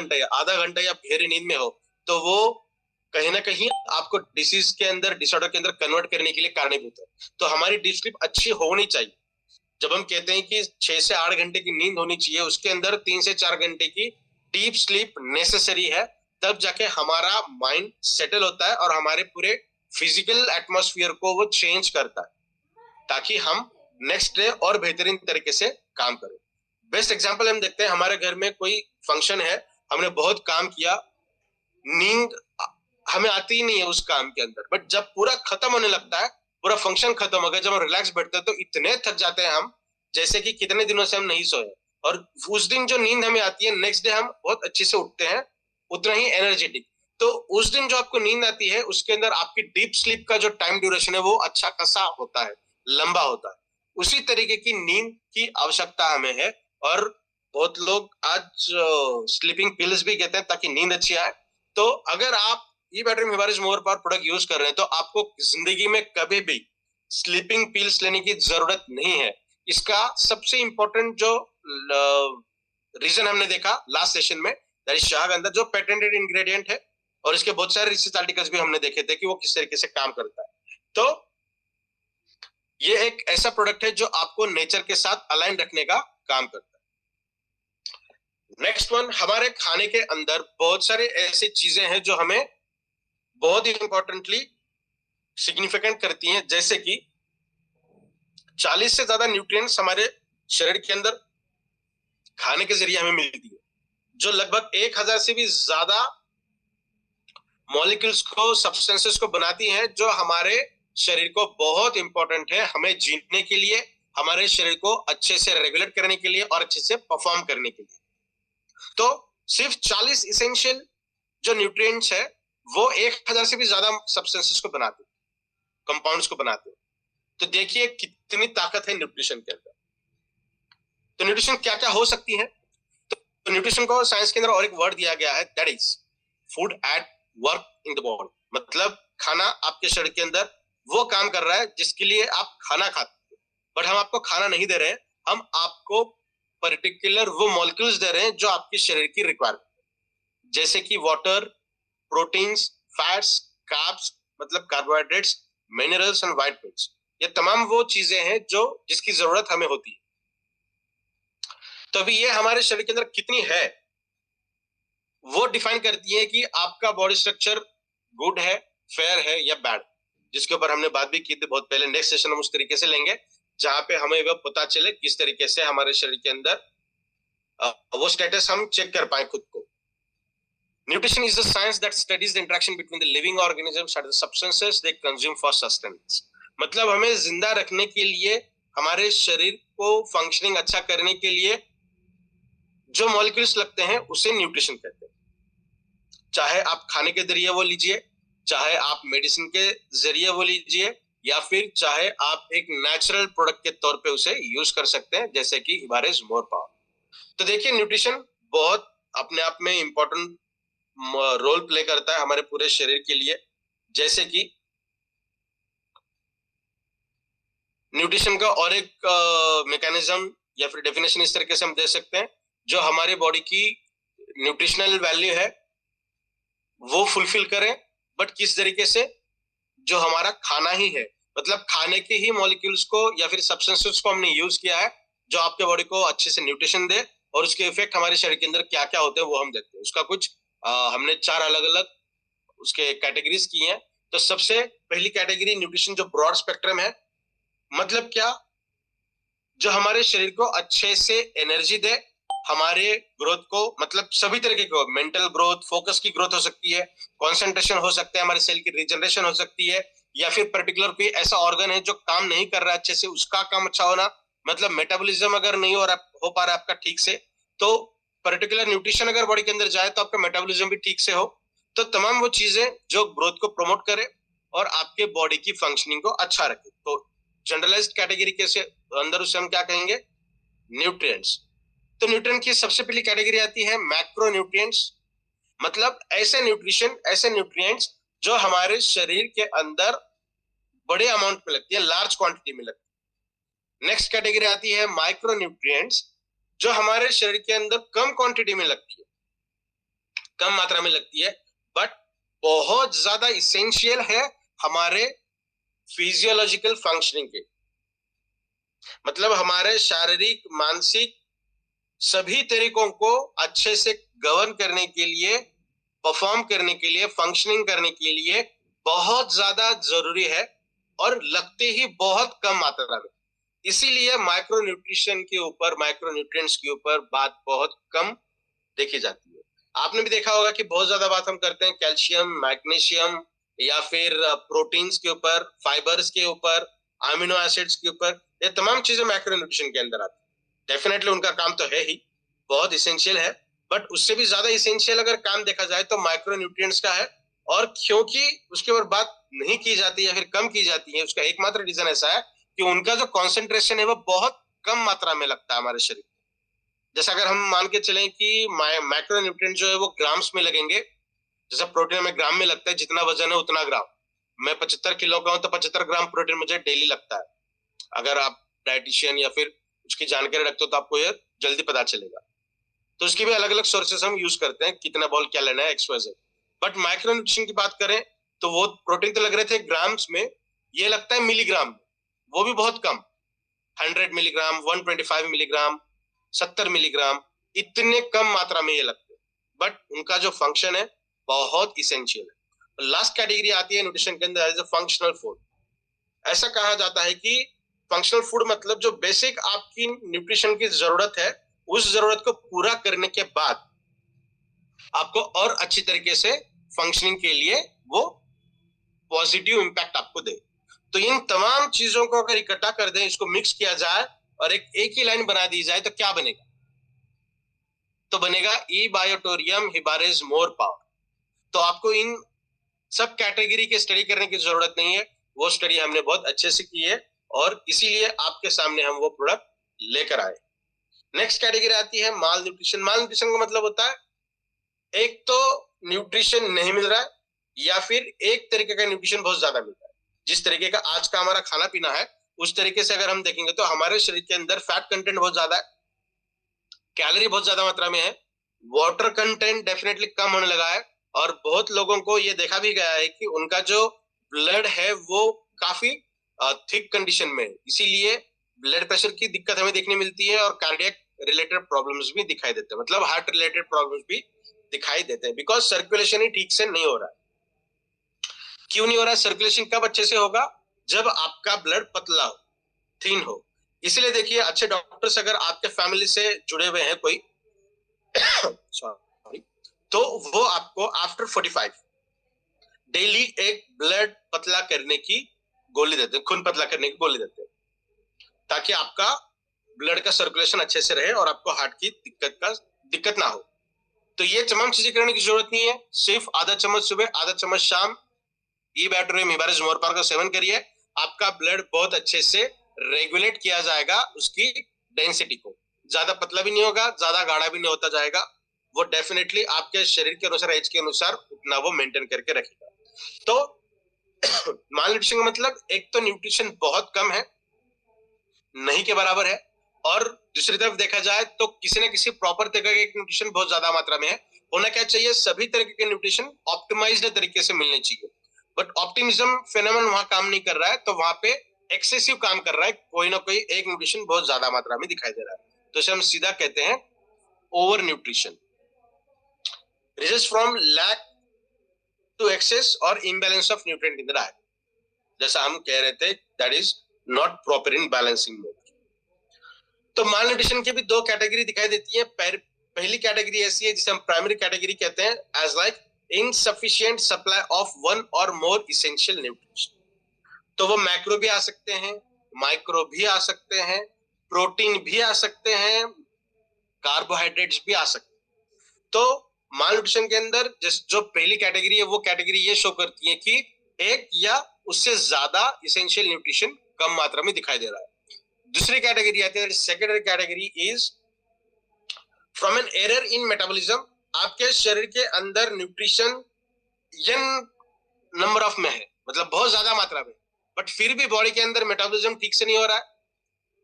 B: घंटा या गहरी नींद में हो, तो वो कहीं ना कहीं आपको डिसीज के अंदर, डिसऑर्डर के अंदर कन्वर्ट करने के लिए कारणीभूत है। तो हमारी डीप स्लीप अच्छी होनी चाहिए। जब हम कहते हैं कि 6 से 8 घंटे की नींद होनी चाहिए, उसके अंदर 3 से 4 घंटे की डीप स्लीप नेसेसरी है, तब जाके हमारा माइंड सेटल होता है और हमारे पूरे फिजिकल एटमॉस्फेयर को वो चेंज करता है ताकि हम नेक्स्ट डे और बेहतरीन तरीके से काम करें। बेस्ट एग्जांपल हम देखते हैं, हमारे घर में कोई फंक्शन है, हमने बहुत काम किया, नींद हमें आती ही नहीं है उस काम के अंदर, बट जब पूरा खत्म होने लगता है, पूरा फंक्शन खत्म हो गया, जब हम रिलैक्स बैठते हैं तो इतने थक जाते हैं हम जैसे कि कितने दिनों से हम नहीं सोए। और उस दिन जो नींद हमें आती है, नेक्स्ट डे हम बहुत अच्छे से उठते हैं, उतना ही एनर्जेटिक। तो उस दिन जो आपको नींद आती है उसके अंदर आपकी डीप स्लीप का जो टाइम ड्यूरेशन है वो अच्छा खासा होता है, लंबा होता है। उसी तरीके की नींद की आवश्यकता हमें है। और बहुत लोग आज स्लीपिंग पिल्स भी कहते हैं ताकि नींद अच्छी आए। तो अगर आप E battery Hiware's more power product use कर रहे हैं तो आपको जिंदगी में कभी भी स्लीपिंग पिल्स लेने की जरूरत नहीं है। इसका सबसे इंपॉर्टेंट जो रीजन हमने देखा लास्ट सेशन में, दैट इज शाहगंधा, जो पेटेंटेड इंग्रेडिएंट है, और इसके बहुत सारे रिसर्च आर्टिकल्स भी हमने देखे थे कि वो किस तरीके से काम करता है। तो ये एक ऐसा प्रोडक्ट है जो आपको नेचर के साथ अलाइन रखने का काम करता है। नेक्स्ट वन, हमारे खाने के अंदर बहुत सारे ऐसी चीजें हैं जो हमें बहुत ही इंपॉर्टेंटली सिग्निफिकेंट करती हैं, जैसे कि 40 से ज्यादा न्यूट्रिएंट्स हमारे शरीर के अंदर खाने के जरिए हमें मिलती है, जो लगभग 1000 से भी ज्यादा मॉलिक्यूल्स को, सब्सटेंसेस को बनाती हैं, जो हमारे शरीर को बहुत इंपॉर्टेंट है हमें जीने के लिए, हमारे शरीर को अच्छे से रेगुलेट करने के लिए और अच्छे से परफॉर्म करने के लिए। तो सिर्फ 40 इसेंशियल जो न्यूट्रिएंट्स है वो 1000 से भी ज्यादा सब्सटेंसेस को बनाते हैं, कंपाउंड्स को बनाते हैं। तो देखिए कितनी ताकत है न्यूट्रिशन के अंदर। तो न्यूट्रिशन क्या क्या हो सकती है? तो न्यूट्रिशन को साइंस के अंदर और एक वर्ड दिया गया है, that is food at work in the body, मतलब खाना आपके शरीर के अंदर वो काम कर रहा है जिसके लिए आप खाना खाते हैं, बट हम आपको खाना नहीं दे रहे हैं, हम आपको पर्टिकुलर वो मॉलिक्यूल्स दे रहे हैं जो आपके शरीर की रिक्वायरमेंट, जैसे कि वाटर, प्रोटीन्स, फैट्स, कार्ब्स मतलब कार्बोहाइड्रेट्स, मिनरल्स एंड विटामिन्स, ये तमाम वो चीजें हैं जो जिसकी जरूरत हमें होती है। तो अभी ये हमारे शरीर के अंदर कितनी है वो डिफाइन करती है कि आपका बॉडी स्ट्रक्चर गुड है, फेयर है या बैड, जिसके ऊपर हमने बात भी की थी बहुत पहले। नेक्स्ट सेशन हम उस तरीके से लेंगे जहां पे हमें वह पता चले किस तरीके से हमारे शरीर के अंदर वो स्टेटस हम चेक कर पाए खुद को। Nutrition is the science that studies the interaction between the living organisms and the substances they consume for sustenance. मतलब हमें जिंदा रखने के लिए, हमारे शरीर को फंक्शनिंग अच्छा करने के लिए जो मॉलिक्यूल्स लगते हैं उसे न्यूट्रिशन कहते हैं। चाहे आप खाने के जरिए वो लीजिए, चाहे आप मेडिसिन के जरिए वो लीजिए, या फिर चाहे आप एक नेचुरल प्रोडक्ट के तौर पे उसे यूज कर सकते हैं, जैसे कि हिबार इज मोर पावर। तो देखिए न्यूट्रिशन बहुत अपने आप में इंपॉर्टेंट रोल प्ले करता है हमारे पूरे शरीर के लिए। जैसे कि न्यूट्रिशन का और एक मैकेनिज्म या फिर डेफिनेशन इस तरीके से हम दे सकते हैं, जो हमारे बॉडी की न्यूट्रिशनल वैल्यू है वो फुलफिल करें, बट किस तरीके से, जो हमारा खाना ही है, मतलब खाने के ही मॉलिक्यूल्स को या फिर सब्सटेंसेस को हमने यूज किया है जो आपके बॉडी को अच्छे से न्यूट्रिशन दे, और उसके इफेक्ट हमारे शरीर के अंदर क्या क्या होते हैं वो हम देखते हैं। उसका कुछ हमने 4 अलग अलग उसके कैटेगरीज की हैं। तो सबसे पहली कैटेगरी न्यूट्रिशन जो ब्रॉड स्पेक्ट्रम है, मतलब क्या, जो हमारे शरीर को अच्छे से एनर्जी दे, हमारे ग्रोथ को, मतलब सभी तरह के मेंटल ग्रोथ, फोकस की ग्रोथ हो सकती है, कंसंट्रेशन हो सकता है, हमारे सेल की रिजनरेशन हो सकती है, या फिर पर्टिकुलर कोई ऐसा ऑर्गन है जो काम नहीं कर रहा है अच्छे से, उसका काम अच्छा होना, मतलब मेटाबॉलिज्म अगर नहीं हो पा रहा है आपका ठीक से, तो पर्टिकुलर न्यूट्रिशन अगर बॉडी के अंदर जाए तो आपका मेटाबॉलिज्म भी ठीक से हो। तो तमाम वो चीजें जो ग्रोथ को प्रमोट करे और आपके बॉडी की फंक्शनिंग को अच्छा रखे। तो जनरलाइज्ड कैटेगरी के अंदर उसे हम क्या कहेंगे, न्यूट्रिएंट्स। तो न्यूट्रिएंट की सबसे पहली कैटेगरी आती है मैक्रो न्यूट्रिएंट्स, मतलब ऐसे न्यूट्रिएंट्स जो हमारे शरीर के अंदर बड़े अमाउंट में लगती है, लार्ज क्वांटिटी में लगती है। नेक्स्ट कैटेगरी आती है माइक्रो न्यूट्रिएंट्स, जो हमारे शरीर के अंदर कम क्वांटिटी में लगती है, कम मात्रा में लगती है, बट बहुत ज्यादा इसेंशियल है हमारे फिजियोलॉजिकल फंक्शनिंग के, मतलब हमारे शारीरिक, मानसिक सभी तरीकों को अच्छे से गवर्न करने के लिए, परफॉर्म करने के लिए, फंक्शनिंग करने के लिए बहुत ज्यादा जरूरी है, और लगते ही बहुत कम मात्रा में। इसीलिए माइक्रो न्यूट्रिशन के ऊपर, माइक्रो न्यूट्रिएंट्स के ऊपर बात बहुत कम देखी जाती है। आपने भी देखा होगा कि बहुत ज्यादा बात हम करते हैं कैल्शियम, मैग्नीशियम, या फिर प्रोटीन्स के ऊपर, फाइबर्स के ऊपर, अमीनो एसिड्स के ऊपर, ये तमाम चीजें माइक्रो न्यूट्रिशन के अंदर आती है। डेफिनेटली उनका काम तो है ही, बहुत इसेंशियल है, बट उससे भी ज्यादा इसेंशियल अगर काम देखा जाए तो माइक्रो न्यूट्रिएंट्स का है। और क्योंकि उसके ऊपर बात नहीं की जाती या फिर कम की जाती है, उसका एकमात्र रीजन ऐसा है कि उनका जो कॉन्सेंट्रेशन है वो बहुत कम मात्रा में लगता है हमारे शरीर। जैसा अगर हम मान के चलें कि मैक्रो न्यूट्रिएंट जो है वो ग्राम्स में लगेंगे, जैसा प्रोटीन में ग्राम में लगता है, जितना वजन है उतना ग्राम। मैं 75 किलो का हूं तो 75 ग्राम प्रोटीन मुझे डेली लगता है। अगर आप डाइटिशियन या फिर उसकी जानकारी रखते हो तो आपको ये जल्दी पता चलेगा। तो उसकी भी अलग अलग सोर्सेस हम यूज करते हैं, कितना बॉल क्या लेना है, XYZ। बट माइक्रो न्यूट्रिशन की बात करें तो वो प्रोटीन तो लग रहे थे ग्राम्स में, ये लगता है मिलीग्राम में, वो भी बहुत कम, 100 मिलीग्राम, 125 मिलीग्राम, 70 मिलीग्राम, इतने कम मात्रा में ये लगते हैं, बट उनका जो फंक्शन है बहुत इसेंशियल है। लास्ट कैटेगरी आती है न्यूट्रिशन के अंदर एज अ फंक्शनल फूड। ऐसा कहा जाता है कि फंक्शनल फूड मतलब जो बेसिक आपकी न्यूट्रिशन की जरूरत है, उस जरूरत को पूरा करने के बाद आपको और अच्छी तरीके से फंक्शनिंग के लिए वो पॉजिटिव इंपैक्ट आपको दे। तो इन तमाम चीजों को अगर इकट्ठा कर दें, इसको मिक्स किया जाए और एक ही लाइन बना दी जाए तो क्या बनेगा, तो बनेगा ई बायोटोरियम हिबारेज मोर पावर। तो आपको इन सब कैटेगरी के स्टडी करने की जरूरत नहीं है, वो स्टडी हमने बहुत अच्छे से की है और इसीलिए आपके सामने हम वो प्रोडक्ट लेकर आए। नेक्स्ट कैटेगरी आती है माल न्यूट्रिशन। माल न्यूट्रिशन का मतलब होता है एक तो न्यूट्रिशन नहीं मिल रहा है, या फिर एक तरीके का न्यूट्रिशन बहुत ज्यादा मिलता है। जिस तरीके का आज का हमारा खाना पीना है उस तरीके से अगर हम देखेंगे तो हमारे शरीर के अंदर फैट कंटेंट बहुत ज्यादा है, कैलोरी बहुत ज्यादा मात्रा में है, वाटर कंटेंट डेफिनेटली कम होने लगा है, और बहुत लोगों को ये देखा भी गया है कि उनका जो ब्लड है वो काफी थिक कंडीशन में है। इसीलिए ब्लड प्रेशर की दिक्कत हमें देखने मिलती है और कार्डियक रिलेटेड प्रॉब्लम्स भी दिखाई देते हैं, मतलब हार्ट रिलेटेड प्रॉब्लम्स भी दिखाई देते हैं, बिकॉज सर्कुलेशन ही ठीक से नहीं हो रहा है। क्यों नहीं हो रहा है? सर्कुलेशन कब अच्छे से होगा? जब आपका ब्लड पतला हो, थीन हो। इसलिए देखिए, अच्छे डॉक्टर्स अगर आपके फैमिली से जुड़े हुए हैं कोई सॉरी, तो वो आपको आफ्टर 45 डेली एक ब्लड पतला करने की गोली देते हैं, खून पतला करने की गोली देते हैं, ताकि आपका ब्लड का सर्कुलेशन अच्छे से रहे और आपको हार्ट की दिक्कत ना हो। तो ये तमाम चीजें करने की जरूरत नहीं है, सिर्फ आधा चम्मच सुबह, आधा चम्मच शाम ई-बैटोरियम हिबारिस मोरपार का सेवन करिए, आपका ब्लड बहुत अच्छे से रेगुलेट किया जाएगा उसकी डेंसिटी को। ज्यादा पतला भी नहीं होगा, ज्यादा गाढ़ा भी नहीं होता जाएगा, वो डेफिनेटली आपके शरीर के अनुसार, एज के अनुसार उतना वो मेंटेन करके रखेगा। तो माल न्यूट्रिशन का मतलब एक तो न्यूट्रिशन बहुत कम है, नहीं के बराबर है, और दूसरी तरफ देखा जाए तो किसी न किसी प्रॉपर तरीके का न्यूट्रिशन बहुत ज्यादा मात्रा में है। होना क्या चाहिए? सभी तरीके के न्यूट्रिशन ऑप्टिमाइज्ड तरीके से मिलने चाहिए, बट ऑप्टिमिज्म फेनोमेनन वहां काम नहीं कर रहा है, तो वहां पे एक्सेसिव काम कर रहा है, कोई ना कोई एक न्यूट्रिशन बहुत ज्यादा मात्रा में दिखाई दे रहा है, तो इसे हम सीधा कहते हैं over nutrition. Results from lack to excess और imbalance of nutrient in the diet, जैसा हम कह रहे थे, that is not proper in balancing mode. तो माल न्यूट्रिशन की भी दो कैटेगरी दिखाई देती है। पहली कैटेगरी ऐसी है जिसे हम प्राइमरी कैटेगरी कहते हैं, as like insufficient supply of one और मोर इसेंशियल न्यूट्रिशन। तो वो मैक्रो भी आ सकते हैं, माइक्रो भी आ सकते हैं, प्रोटीन भी आ सकते हैं, कार्बोहाइड्रेट्स भी आ सकते हैं। तो माल न्यूट्रिशन के अंदर जो पहली कैटेगरी है वो कैटेगरी ये शो करती है कि एक या उससे ज्यादा इसेंशियल न्यूट्रिशन कम मात्रा में दिखाई दे रहा है। दूसरी कैटेगरी आती है, secondary category is from an error in metabolism. आपके शरीर के अंदर न्यूट्रिशन n नंबर ऑफ में है, मतलब बहुत ज्यादा मात्रा में, बट फिर भी बॉडी के अंदर मेटाबॉलिज्म ठीक से नहीं हो रहा है,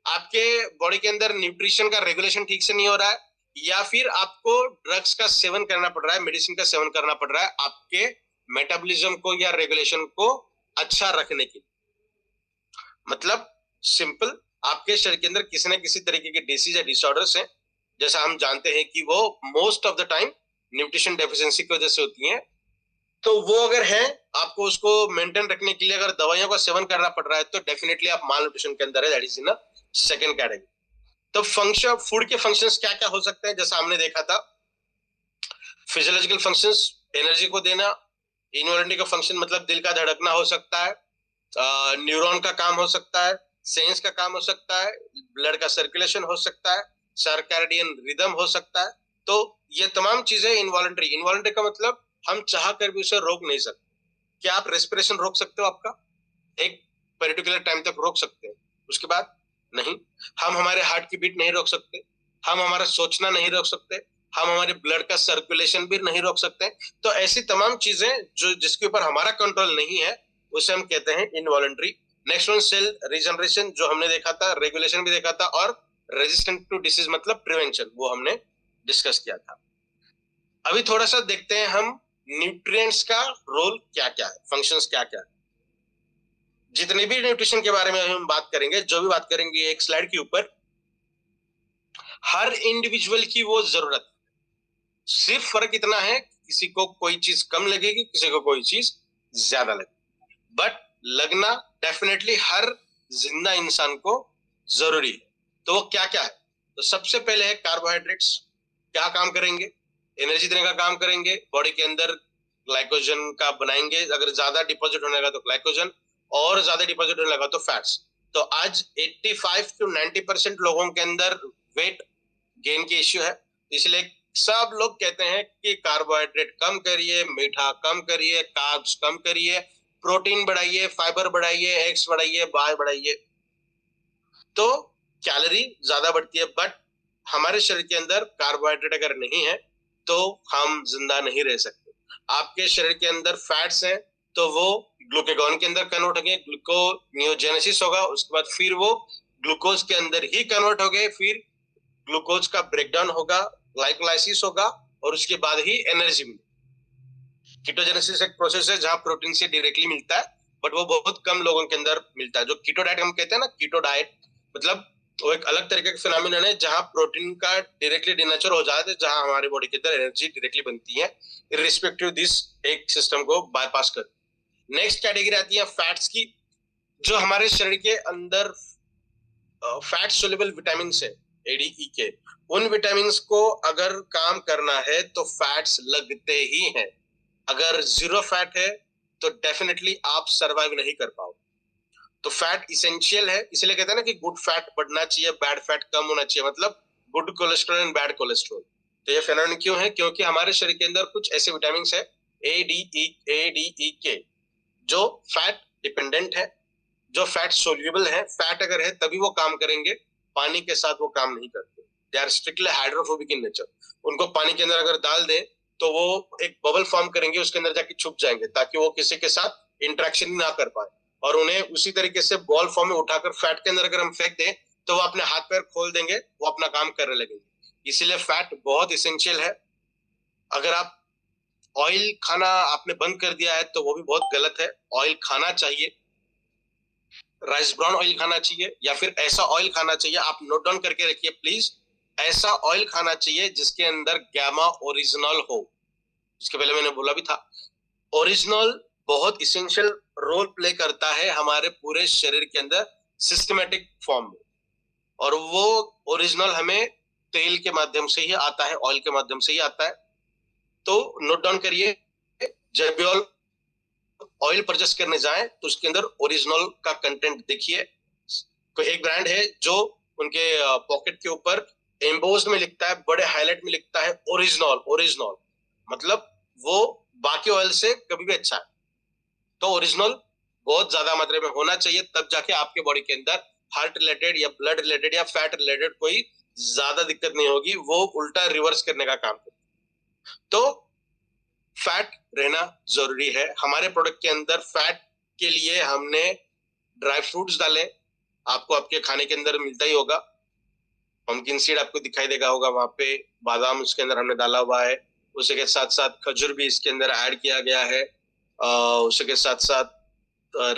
B: आपके बॉडी के अंदर न्यूट्रिशन का रेगुलेशन ठीक से नहीं हो रहा है, या फिर आपको ड्रग्स का सेवन करना पड़ रहा है, मेडिसिन का सेवन करना पड़ रहा है आपके मेटाबॉलिज्म को या रेगुलेशन को अच्छा रखने के लिए। मतलब सिंपल, आपके शरीर के अंदर किसी न किसी तरीके के डिसीज या डिसऑर्डर्स हैं, जैसा हम जानते हैं कि वो most of the time nutrition deficiency की वजह से होती हैं। तो वो अगर है, आपको उसको मेंटेन रखने के लिए अगर दवाइयों का सेवन करना पड़ रहा है, तो डेफिनेटली आप माल न्यूट्रिशन के अंदर है, that is in second category. तो फंक्शन, फूड के फंक्शंस क्या क्या हो सकते हैं? जैसा हमने देखा था, फिजियोलॉजिकल फंक्शंस, एनर्जी को देना। इनवॉलेंटरी का फंक्शन मतलब दिल का धड़कना हो सकता है, न्यूरॉन का काम हो सकता है, सेंस का काम हो सकता है, ब्लड का सर्कुलेशन हो सकता है, सर्कैडियन रिदम हो सकता है। तो ये तमाम चीजें इनवॉलेंटरी। इनवॉलेंटरी का मतलब हम चाह कर भी उसे रोक नहीं सकते। क्या आप रेस्पिरेशन रोक सकते हो? आपका एक पर्टिकुलर टाइम तक रोक सकते हैं, उसके बाद नहीं। हम हमारे हार्ट की बीट नहीं रोक सकते, हम हमारा सोचना नहीं रोक सकते, हम हमारे ब्लड का सर्कुलेशन भी नहीं रोक सकते। तो ऐसी तमाम चीजें जो जिसके ऊपर हमारा कंट्रोल नहीं है, उसे हम कहते हैं involuntary. Next one, cell regeneration, जो हमने देखा था, रेगुलेशन भी देखा था, और रेजिस्टेंट टू डिसीज मतलब प्रिवेंशन, वो हमने डिस्कस किया था। अभी थोड़ा सा देखते हैं हम न्यूट्रिएंट्स का रोल क्या क्या है, फंक्शंस क्या क्या है। जितने भी न्यूट्रिशन के बारे में हम बात करेंगे, जो भी बात करेंगे एक स्लाइड के ऊपर, हर इंडिविजुअल की वो जरूरत, सिर्फ फर्क इतना है किसी को कोई चीज कम लगेगी, किसी को कोई चीज ज्यादा लगेगी, बट लगना डेफिनेटली हर जिंदा इंसान को जरूरी है। तो वो क्या क्या है? तो सबसे पहले है कार्बोहाइड्रेट्स। क्या काम करेंगे? एनर्जी देने का काम करेंगे, बॉडी के अंदर ग्लाइकोजन का बनाएंगे, अगर ज्यादा डिपॉजिट होने लगा तो ग्लाइकोजन, और ज्यादा डिपॉजिट होने लगा तो फैट्स। तो आज 85 to 90% लोगों के अंदर वेट गेन की इश्यू है, इसलिए सब लोग कहते हैं कि कार्बोहाइड्रेट कम करिए, मीठा कम करिए, कार्ब्स कम करिए, प्रोटीन बढ़ाइए, फाइबर बढ़ाइए, एग्स बढ़ाइए, बाय बढ़ाइए। तो कैलोरी ज्यादा बढ़ती है, बट हमारे शरीर के अंदर कार्बोहाइड्रेट अगर नहीं है तो हम जिंदा नहीं रह सकते। आपके शरीर के अंदर फैट्स हैं तो वो ग्लूकेगॉन के अंदर कन्वर्ट होंगे, ग्लूकोनियोजेनेसिस होगा, उसके बाद फिर वो ग्लूकोज के अंदर ही कन्वर्ट हो गए, फिर ग्लूकोज का ब्रेकडाउन होगा, ग्लाइकोलाइसिस होगा और उसके बाद ही एनर्जी मिलेगी। कीटोजेनेसिस एक प्रोसेस है जहां प्रोटीन से डायरेक्टली मिलता है, बट वो बहुत कम लोगों के अंदर मिलता है। जो कीटो डाइट हम कहते हैं ना, कीटो डाइट मतलब वो एक अलग तरीके का फिनोमिनन है जहां प्रोटीन का डायरेक्टली डिनेचर हो जाता है, जहां हमारे बॉडी के अंदर एनर्जी डायरेक्टली बनती है, इररिस्पेक्टिव दिस एक सिस्टम को बाईपास कर। नेक्स्ट कैटेगरी आती है फैट्स की, जो हमारे शरीर के अंदर फैट सोल्यूबल विटामिन है, एडीई के, उन विटामिन को अगर काम करना है तो फैट्स लगते ही हैं। अगर जीरो फैट है तो डेफिनेटली आप सरवाइव नहीं कर पाओगे। तो फैट इसेंशियल है, इसलिए कहते हैं ना कि गुड फैट बढ़ना चाहिए, बैड फैट कम होना चाहिए, मतलब good cholesterol and bad cholesterol. तो ये फेनोमेनन क्यों है? क्योंकि हमारे शरीर के अंदर कुछ ऐसे विटामिन है एडीई के जो फैट डिपेंडेंट है, जो फैट सोल्यूबल है। फैट अगर है तभी वो काम करेंगे, पानी के साथ वो काम नहीं करते। They are strictly hydrophobic in nature. उनको पानी के अंदर अगर डाल दे तो वो एक बबल फॉर्म करेंगे, उसके अंदर जाके छुप जाएंगे ताकि वो किसी के साथ इंटरेक्शन ना कर पाए, और उन्हें उसी तरीके से बॉल फॉर्म में उठाकर फैट के अंदर अगर हम फेंक दें तो वो अपने हाथ पैर खोल देंगे, वो अपना काम करने लगेंगे। इसीलिए फैट बहुत इसेंशियल है। अगर आप ऑयल खाना आपने बंद कर दिया है तो वो भी बहुत गलत है। ऑयल खाना चाहिए, राइस ब्राउन ऑयल खाना चाहिए, या फिर ऐसा ऑयल खाना चाहिए, आप नोट डाउन करके रखिए प्लीज, ऐसा ऑयल खाना चाहिए जिसके अंदर गैमा ओरिजिनल हो। इसके पहले मैंने बोला भी था, ओरिजिनल बहुत इसेंशियल रोल प्ले करता है हमारे पूरे शरीर के अंदर सिस्टमेटिक फॉर्म में, और वो ओरिजिनल हमें तेल के माध्यम से ही आता है, ऑयल के माध्यम से ही आता है। तो नोट डाउन करिए, जब भी ऑयल परचेस करने जाएं तो उसके अंदर ओरिजिनल का कंटेंट देखिए। कोई एक ब्रांड है जो उनके पॉकेट के ऊपर एम्बोस्ड में लिखता है, बड़े हाईलाइट में लिखता है ओरिजिनल, ओरिजिनल, मतलब वो बाकी ऑयल से कभी भी अच्छा है। तो ओरिजिनल बहुत ज्यादा मात्रा में होना चाहिए, तब जाके आपके बॉडी के अंदर हार्ट रिलेटेड या ब्लड रिलेटेड या फैट रिलेटेड कोई ज्यादा दिक्कत नहीं होगी, वो उल्टा रिवर्स करने का काम करता है। तो फैट रहना जरूरी है। हमारे प्रोडक्ट के अंदर फैट के लिए हमने ड्राई फ्रूट्स डाले, आपको आपके खाने के अंदर मिलता ही होगा। पंपकिन सीड आपको दिखाई देगा होगा वहां पे, बादाम उसके अंदर हमने डाला हुआ है, उसके साथ साथ खजूर भी इसके अंदर ऐड किया गया है, उसके साथ साथ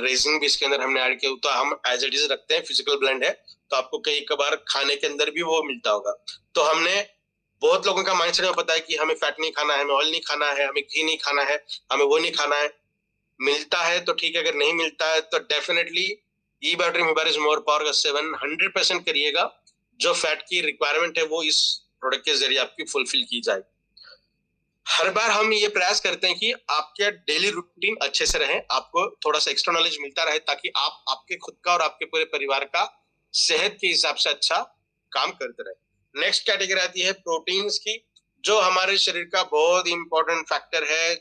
B: रेजिन भी इसके अंदर हमने ऐड किया। तो हम एज इट इज रखते हैं, फिजिकल ब्लेंड है, तो आपको कई कबार खाने के अंदर भी वो मिलता होगा। तो हमने बहुत लोगों का माइंडसेट में पता है कि हमें फैट नहीं खाना है, हमें ऑयल नहीं खाना है, हमें घी नहीं खाना है, हमें वो नहीं खाना है। मिलता है तो ठीक है, अगर नहीं मिलता है तो definitely E battery is more power का सेवन 100% करिएगा। जो फैट की रिक्वायरमेंट है वो इस प्रोडक्ट के जरिए आपकी फुलफिल की जाए। हर बार हम ये प्रयास करते हैं कि आपके डेली रूटीन अच्छे से रहे, आपको थोड़ा सा एक्स्ट्रा नॉलेज मिलता रहे, ताकि आप आपके खुद का और आपके पूरे परिवार का सेहत के हिसाब से अच्छा काम करते रहे। नेक्स्ट कैटेगरी आती है प्रोटीन्स की, जो हमारे शरीर का बहुत इंपॉर्टेंट फैक्टर है,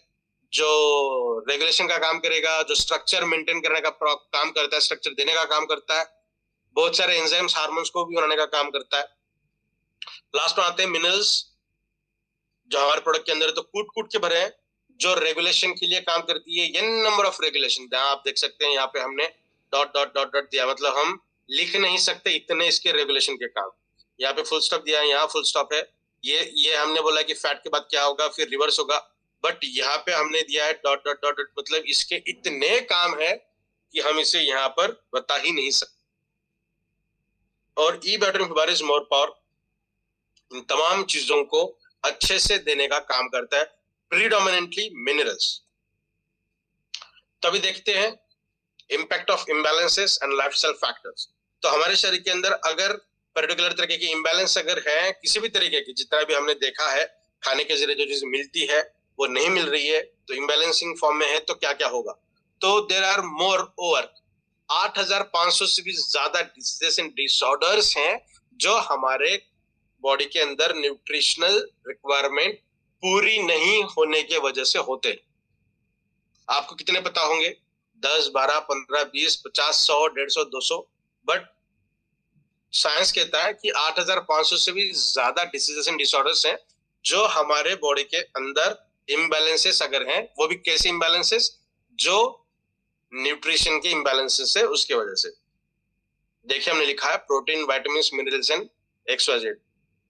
B: जो रेगुलेशन का काम करेगा, जो स्ट्रक्चर मेंटेन करने का काम करता है, स्ट्रक्चर देने का काम करता है, बहुत सारे एंजाइम्स हार्मोन्स को भी बनाने का काम करता है। लास्ट में आते हैं मिनरल्स, जो हमारे प्रोडक्ट के अंदर तो कूट कूट के भरे हैं, जो रेगुलेशन के लिए काम करती है। एन नंबर ऑफ रेगुलेशन, जहां आप देख सकते हैं यहाँ पे हमने डॉट डॉट डॉट डॉट दिया, मतलब हम लिख नहीं सकते इतने इसके रेगुलेशन के काम। यहाँ पे फुल स्टॉप दिया है, यहाँ फुल स्टॉप है। ये हमने बोला कि फैट के बाद क्या होगा, फिर रिवर्स होगा, बट यहाँ पे हमने दिया है डॉट डॉट डॉट डॉट, मतलब इसके इतने काम है कि हम इसे यहाँ पर बता ही नहीं सकते। और E battery is more power इन तमाम चीजों को अच्छे से देने का काम करता है, प्रीडोमिनेंटली मिनरल्स। तभी देखते हैं impact of imbalances and lifestyle factors. तो हमारे शरीर के अंदर अगर पर्टिकुलर तरीके की इम्बैलेंस अगर है, किसी भी तरीके की, जितना भी हमने देखा है खाने के जरिए जो चीज मिलती है वो नहीं मिल रही है, तो इम्बैलेंसिंग फॉर्म में है, तो क्या क्या होगा? तो देयर आर मोर ओवर 8500 से भी ज्यादा डिसीजेस एंड डिसऑर्डर्स हैं जो हमारे बॉडी के अंदर न्यूट्रिशनल रिक्वायरमेंट पूरी नहीं होने के वजह से होते हैं। आपको कितने पता होंगे? 10, 12, 15, 20, 50, 100, 150, 200, बट साइंस कहता है कि 8500 से भी ज्यादा डिसीजेस एंड डिसऑर्डर्स हैं जो हमारे बॉडी के अंदर इम्बैलेंसेस अगर हैं, वो भी कैसे इम्बैलेंसेस, जो न्यूट्रिशन के इम्बैलेंसेस है उसके वजह से। देखिए हमने लिखा है protein, vitamin, minerals and XYZ।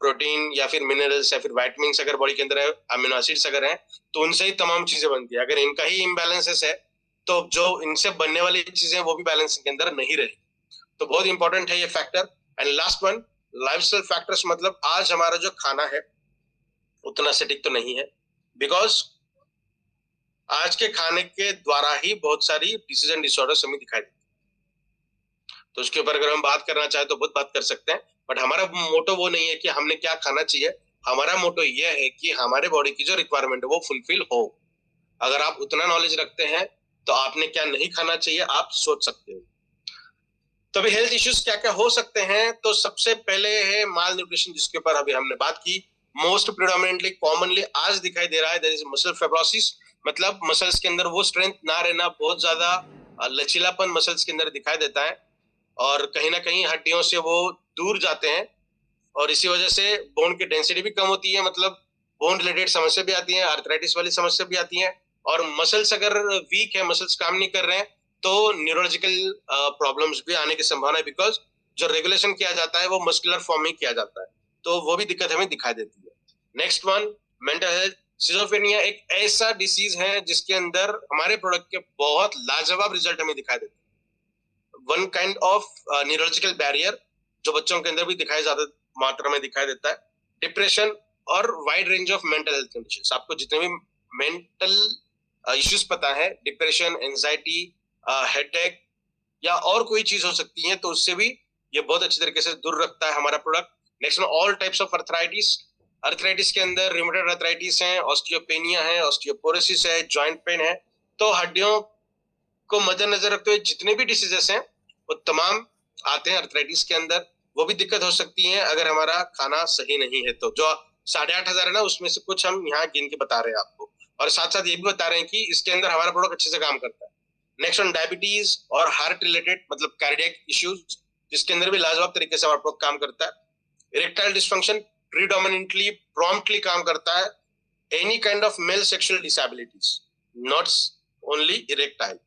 B: Protein या फिर मिनरल्स या फिर वाइटामिन अगर बॉडी के अंदर है, अमीनो एसिड्स अगर हैं, तो उनसे ही तमाम चीजें बनती है। अगर इनका ही इम्बैलेंसेस है तो जो इनसे बनने वाली चीजें वो भी बैलेंस के अंदर नहीं रहेगी। तो बहुत इंपॉर्टेंट है ये factor. And last one, lifestyle factors, मतलब आज हमारा जो खाना है उतना सटीक तो नहीं है, बिकॉज आज के खाने के द्वारा ही बहुत सारी डिसीज एंड डिसऑर्डर्स हमें दिखाई देती है। तो उसके ऊपर अगर हम बात करना चाहें तो बहुत बात कर सकते हैं, बट हमारा मोटो वो नहीं है कि हमने क्या खाना चाहिए। हमारा मोटो ये है कि हमारे बॉडी की जो रिक्वायरमेंट है वो फुलफिल हो। अगर आप उतना नॉलेज रखते हैं तो आपने क्या नहीं खाना चाहिए आप सोच सकते हो। तो अभी हेल्थ इश्यूज क्या क्या हो सकते हैं, तो सबसे पहले है माल न्यूट्रिशन, जिसके ऊपर अभी हमने बात की। मोस्ट प्रिडोमिनेंटली कॉमनली आज दिखाई दे रहा है, दैट इज मसल फाइब्रोसिस, मतलब मसल्स के अंदर वो स्ट्रेंथ ना रहना, बहुत ज्यादा लचीलापन मसल्स के अंदर दिखाई देता है और कहीं ना कहीं हड्डियों से वो दूर जाते हैं और इसी वजह से बोन की डेंसिटी भी कम होती है, मतलब बोन रिलेटेड समस्या भी आती है, आर्थराइटिस वाली समस्या भी आती है। और मसल्स अगर वीक है, मसल्स काम नहीं कर रहे हैं, तो न्यूरोलॉजिकल प्रॉब्लम्स भी आने की संभावना है, बिकॉज जो रेगुलेशन किया जाता है वो मस्कुलर फॉर्म में किया जाता है, तो वो भी दिक्कत हमें दिखाई देती है। Next one, mental health. Schizophrenia एक ऐसा डिसीज है जिसके अंदर हमारे प्रोडक्ट के बहुत लाजवाब रिजल्ट हमें दिखाई देते हैं। One kind of neurological barrier जो बच्चों के अंदर भी दिखाई ज्यादा मात्रा में दिखाई देता है। डिप्रेशन और wide range of mental health conditions. आपको जितने भी मेंटल इश्यूज पता है, डिप्रेशन, एंजाइटी, हेडेक या और कोई चीज हो सकती है, तो उससे भी ये बहुत अच्छी तरीके से दूर रखता है हमारा प्रोडक्ट। नेक्स्ट में all types of arthritis. Arthritis के अंदर रिमेटॉइड अर्थराइटिस है, ऑस्टियोपेनिया है, ऑस्टियोपोरोसिस है, जॉइंट पेन है। तो हड्डियों को मद्देनजर रखते हुए जितने भी डिसीजेस हैं वो तमाम आते हैं अर्थराइटिस के अंदर। वो भी दिक्कत हो सकती है अगर हमारा खाना सही नहीं है। तो जो 8,500 है ना, उसमें से कुछ हम यहाँ गिन के बता रहे हैं आपको, और साथ साथ ये भी बता रहे हैं कि इसके अंदर हमारा प्रोडक्ट अच्छे से काम करता है। नेक्स्ट ऑन डायबिटीज और हार्ट रिलेटेड, मतलब कार्डियक इश्यूज, जिसके अंदर भी लाजवाब तरीके से हमारा प्रोडक्ट काम करता है। इरेक्टाइल डिस्फंक्शन प्रीडोमिनेंटली प्रॉम्प्टली काम करता है। Any kind of male sexual disabilities, not only erectile.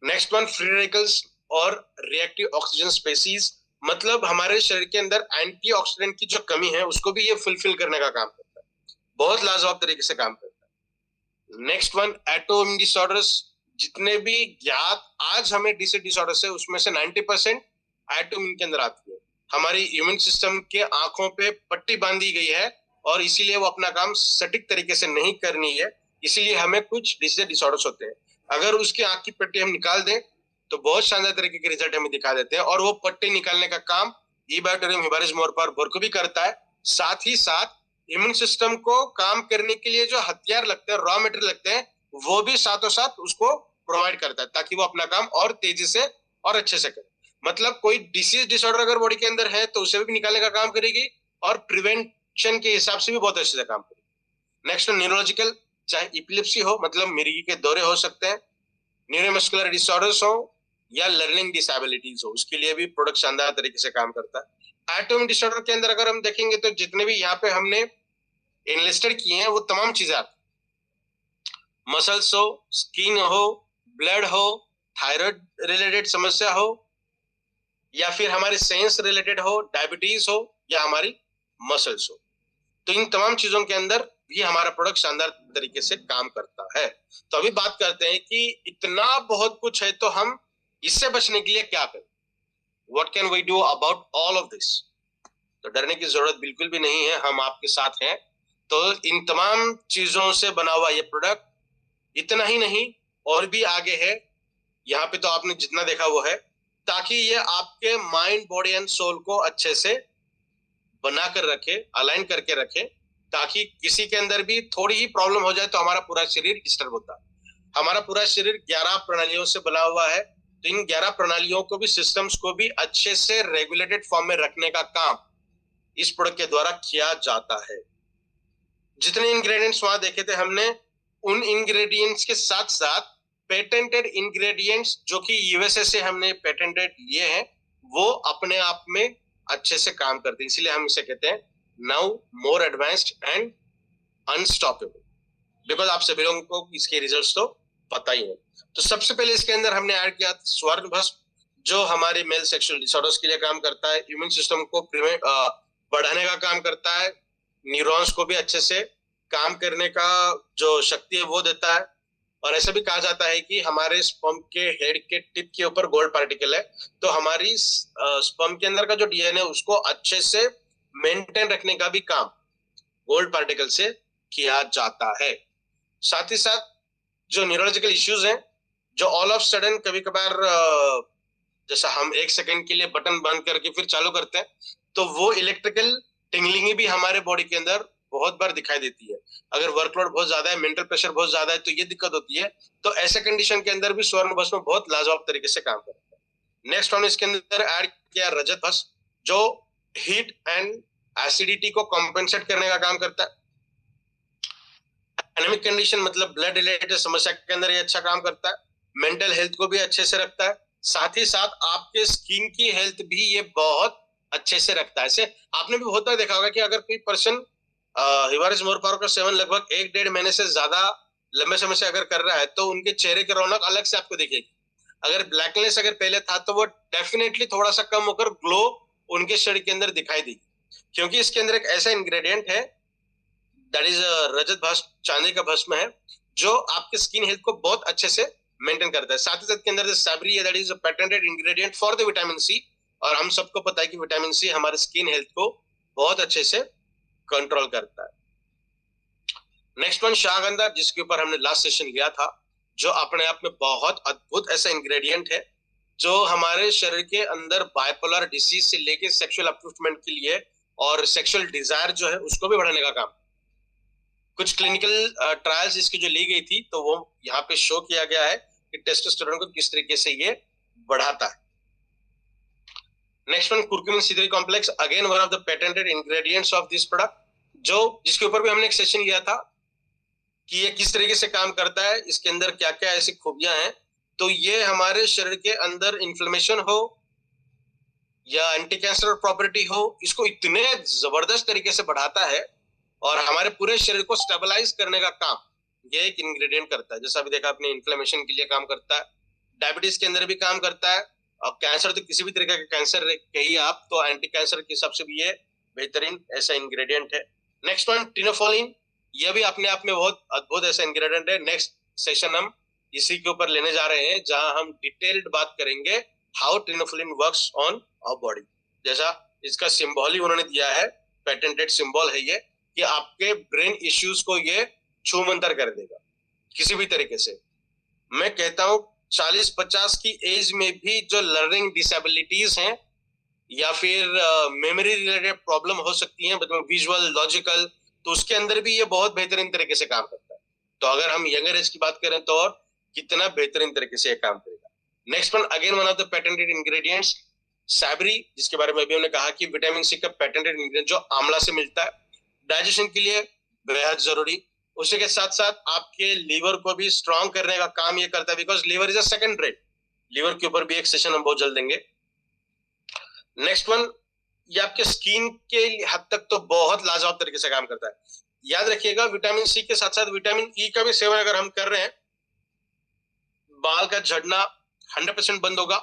B: Next one, free radicals और रिएक्टिव ऑक्सीजन स्पेसीज, मतलब हमारे शरीर के अंदर एंटीऑक्सीडेंट की जो कमी है उसको भी ये फुलफिल करने का काम करता है, बहुत लाजवाब तरीके से काम करता है। Next one, autoimmune disorders. जितने भी ज्ञात आज हमें डिसऑर्डर्स है उसमें से 90% ऑटोइम्यून के अंदर आती है। हमारी इम्यून सिस्टम के आंखों पे पट्टी बांधी गई है और इसीलिए वो अपना काम सटीक तरीके से नहीं करनी है, इसीलिए हमें कुछ डिसऑर्डर्स होते हैं। अगर उसकी आंख की पट्टी हम निकाल दें तो बहुत शानदार तरीके के रिजल्ट हमें दिखा देते हैं, और वो पट्टी निकालने का काम ईबैक्टीरियम हिबारिस मोरपर भी करता है। साथ ही साथ इम्यून सिस्टम को काम करने के लिए जो हथियार लगते हैं, रॉ मटेरियल लगते हैं, वो भी साथों साथ उसको प्रोवाइड करता है ताकि वो अपना काम और तेजी से और अच्छे से करे। मतलब कोई डिसीज डिसऑर्डर अगर बॉडी के अंदर है तो उसे भी निकालने का काम करेगी और प्रिवेंशन के हिसाब से भी बहुत अच्छे से काम करेगी। नेक्स्ट न्यूरोलॉजिकल, चाहे इपिलिप्सी हो, मतलब मिर्गी के दौरे हो सकते हैं, न्यूरोमस्कुलर डिसऑर्डर्स हो या लर्निंग डिसेबिलिटीज हो, उसके लिए भी प्रोडक्ट शानदार तरीके से काम करता है। एटोमिक डिसऑर्डर के अंदर अगर हम देखेंगे तो जितने भी यहाँ पे हमने इनलिस्टेड किए हैं वो तमाम चीजें आती हैं। मसल्स हो, स्किन हो, ब्लड हो, थायराइड रिलेटेड समस्या हो, या फिर हमारे सेंस रिलेटेड हो, डायबिटीज हो, या हमारी मसल्स हो, तो इन तमाम चीजों के अंदर भी हमारा प्रोडक्ट शानदार तरीके से काम करता है। तो अभी बात करते हैं कि इतना बहुत कुछ है तो हम इससे बचने के लिए क्या करें, what can we do about all of this. तो डरने की जरूरत बिल्कुल भी नहीं है, हम आपके साथ हैं। तो इन तमाम चीजों से बना हुआ ये प्रोडक्ट इतना ही नहीं और भी आगे है, यहाँ पे तो आपने जितना देखा वो है, ताकि ये आपके माइंड, बॉडी एंड सोल को अच्छे से बनाकर रखे, अलाइन करके रखे, ताकि किसी के अंदर भी थोड़ी ही प्रॉब्लम हो जाए तो हमारा पूरा शरीर डिस्टर्ब होता है। हमारा पूरा शरीर 11 प्रणालियों से बना हुआ है, तो इन 11 प्रणालियों को भी, सिस्टम्स को भी अच्छे से रेगुलेटेड फॉर्म में रखने का काम इस प्रोडक्ट के द्वारा किया जाता है। जितने इंग्रेडिएंट्स वहां देखे थे हमने, उन इंग्रेडिएंट्स के साथ साथ पेटेंटेड इंग्रेडिएंट्स जो कि यूएसए से हमने पेटेंटेड लिए हैं, वो अपने आप में अच्छे से काम करते हैं, इसीलिए हम इसे कहते हैं now more advanced and unstoppable. Because आप सभी लोगों को इसके रिजल्ट्स तो पता ही है। तो सबसे पहले इसके अंदर हमने ऐड किया स्वर्ण भस्म, जो हमारे मेल सेक्सुअल डिसऑर्डर्स के लिए काम करता है, इम्यून सिस्टम को बढ़ाने का काम करता है, न्यूरॉन्स को भी अच्छे से काम करने का जो शक्ति है वो देता है। और ऐसा भी कहा जाता है कि हमारे स्पर्म के हेड के टिप के ऊपर गोल्ड पार्टिकल है, तो हमारी स्पर्म के अंदर का जो डीएनए उसको अच्छे से मेंटेन रखने का भी काम गोल्ड पार्टिकल से किया जाता है। साथ ही साथ जो न्यूरोलॉजिकल इश्यूज हैं, जो ऑल ऑफ सडन कभी कभार जैसा हम 1 सेकंड के लिए बटन बंद करके फिर चालू करते हैं, तो वो इलेक्ट्रिकल टिंगलिंग भी हमारे बॉडी के अंदर बहुत बार दिखाई देती है। अगर वर्कलोड बहुत ज्यादा है, मेंटल प्रेशर बहुत ज्यादा है, तो ये दिक्कत होती है। तो ऐसे कंडीशन के अंदर भी स्वर्ण भस्म बहुत लाजवाब तरीके से काम करता है। नेक्स्ट हमने इसके अंदर ऐड किया रजत भस्म, जो हीट एंड एसिडिटी को कॉम्पेंसेट करने का काम करता है। एनेमिक कंडीशन मतलब ब्लड रिलेटेड समस्या के अंदर ये अच्छा काम करता है। मेंटल हेल्थ को भी अच्छे से रखता है। साथ ही साथ आपके स्किन की हेल्थ भी ये बहुत अच्छे से रखता है। ऐसे आपने भी बहुत बार देखा होगा कि अगर कोई पर्सन हिवारिस मोरपारो का सेवन लगभग 1-1.5 महीने से ज्यादा लंबे समय से अगर कर रहा है, तो उनके चेहरे की रौनक अलग से आपको दिखेगी। अगर ब्लैकनेस अगर पहले था, तो वो डेफिनेटली थोड़ा सा कम होकर ग्लो उनके शरीर के अंदर दिखाई देगी, क्योंकि इसके अंदर एक ऐसा इंग्रेडिएंट है दैट इज रजत भस्म, चांदी का भस्म है, जो आपके स्किन हेल्थ को बहुत अच्छे से मेंटेन करता है। साथ ही साथ के अंदर सैबरी है, that is a patented ingredient for the vitamin C, और हम सबको पता है कि विटामिन सी हमारे स्किन हेल्थ को बहुत अच्छे से कंट्रोल करता है। नेक्स्ट वन शाहगंधा, जिसके ऊपर हमने लास्ट सेशन लिया था, जो अपने आप में बहुत अद्भुत ऐसा इंग्रेडिएंट है जो हमारे शरीर के अंदर बाइपोलर डिसीज से लेके सेक्सुअल अपलिफ्टमेंट के लिए और सेक्सुअल डिजायर जो है उसको भी बढ़ाने का काम। कुछ क्लिनिकल ट्रायल्स इसकी जो ली गई थी, तो वो यहाँ पे शो किया गया है कि टेस्टोस्टेरोन को किस तरीके से ये बढ़ाता है। Next one curcumin C3 complex, again one of the patented ingredients of this product, जो जिसके ऊपर भी हमने एक सेशन लिया था कि ये किस तरीके से काम करता है, इसके अंदर क्या क्या ऐसी खूबियां हैं। तो ये हमारे शरीर के अंदर इन्फ्लेमेशन हो या एंटी कैंसर प्रॉपर्टी हो, इसको इतने जबरदस्त तरीके से बढ़ाता है और हमारे पूरे शरीर को स्टेबलाइज करने का काम ये एक इंग्रेडिएंट करता है। जैसा अभी देखा आपने, इन्फ्लेमेशन के लिए काम करता है, डायबिटीज के अंदर भी काम करता है, और कैंसर तो किसी भी तरीके का कैंसर कहिए आप, तो एंटी कैंसर के हिसाब से भी ये बेहतरीन ऐसा इंग्रेडिएंट है। नेक्स्ट वन टिनोफोलिन, ये भी अपने आप में बहुत अद्भुत ऐसा इंग्रेडिएंट है। नेक्स्ट सेशन हम इसी के ऊपर लेने जा रहे हैं, जहां हम डिटेल्ड बात करेंगे how tinofolin works on our body. जैसा इसका सिंबल ही उन्होंने दिया है, पेटेंटेड सिंबल है ये, कि आपके ब्रेन इश्यूज को ये छूमंतर कर देगा किसी भी तरीके से। मैं कहता हूं 40-50 की एज में भी जो लर्निंग डिसेबिलिटीज हैं या फिर मेमोरी रिलेटेड प्रॉब्लम हो सकती है, मतलब विजुअल लॉजिकल, तो उसके अंदर भी ये बहुत बेहतरीन तरीके से काम करता है। तो अगर हम यंगर एज की बात करें तो और कितना बेहतरीन तरीके से ये काम करेगा। Next one again one of the patented ingredients सैबरी, जिसके बारे में भी हमने कहा कि विटामिन सी का पेटेंटेड इंग्रेडिएंट जो आंवला से मिलता है, डाइजेशन के लिए बेहद जरूरी। उसी के साथ साथ आपके लीवर को भी स्ट्रांग करने का काम ये करता है, because liver is a second rate. Liver के ऊपर भी एक सेशन हम बहुत जल्द देंगे। नेक्स्ट वन, ये आपके स्किन के हद तक तो बहुत लाजवाब तरीके से काम करता है। याद रखिएगा, विटामिन सी के साथ साथ विटामिन ई का भी सेवन अगर हम कर रहे हैं, बाल का झड़ना 100% बंद होगा,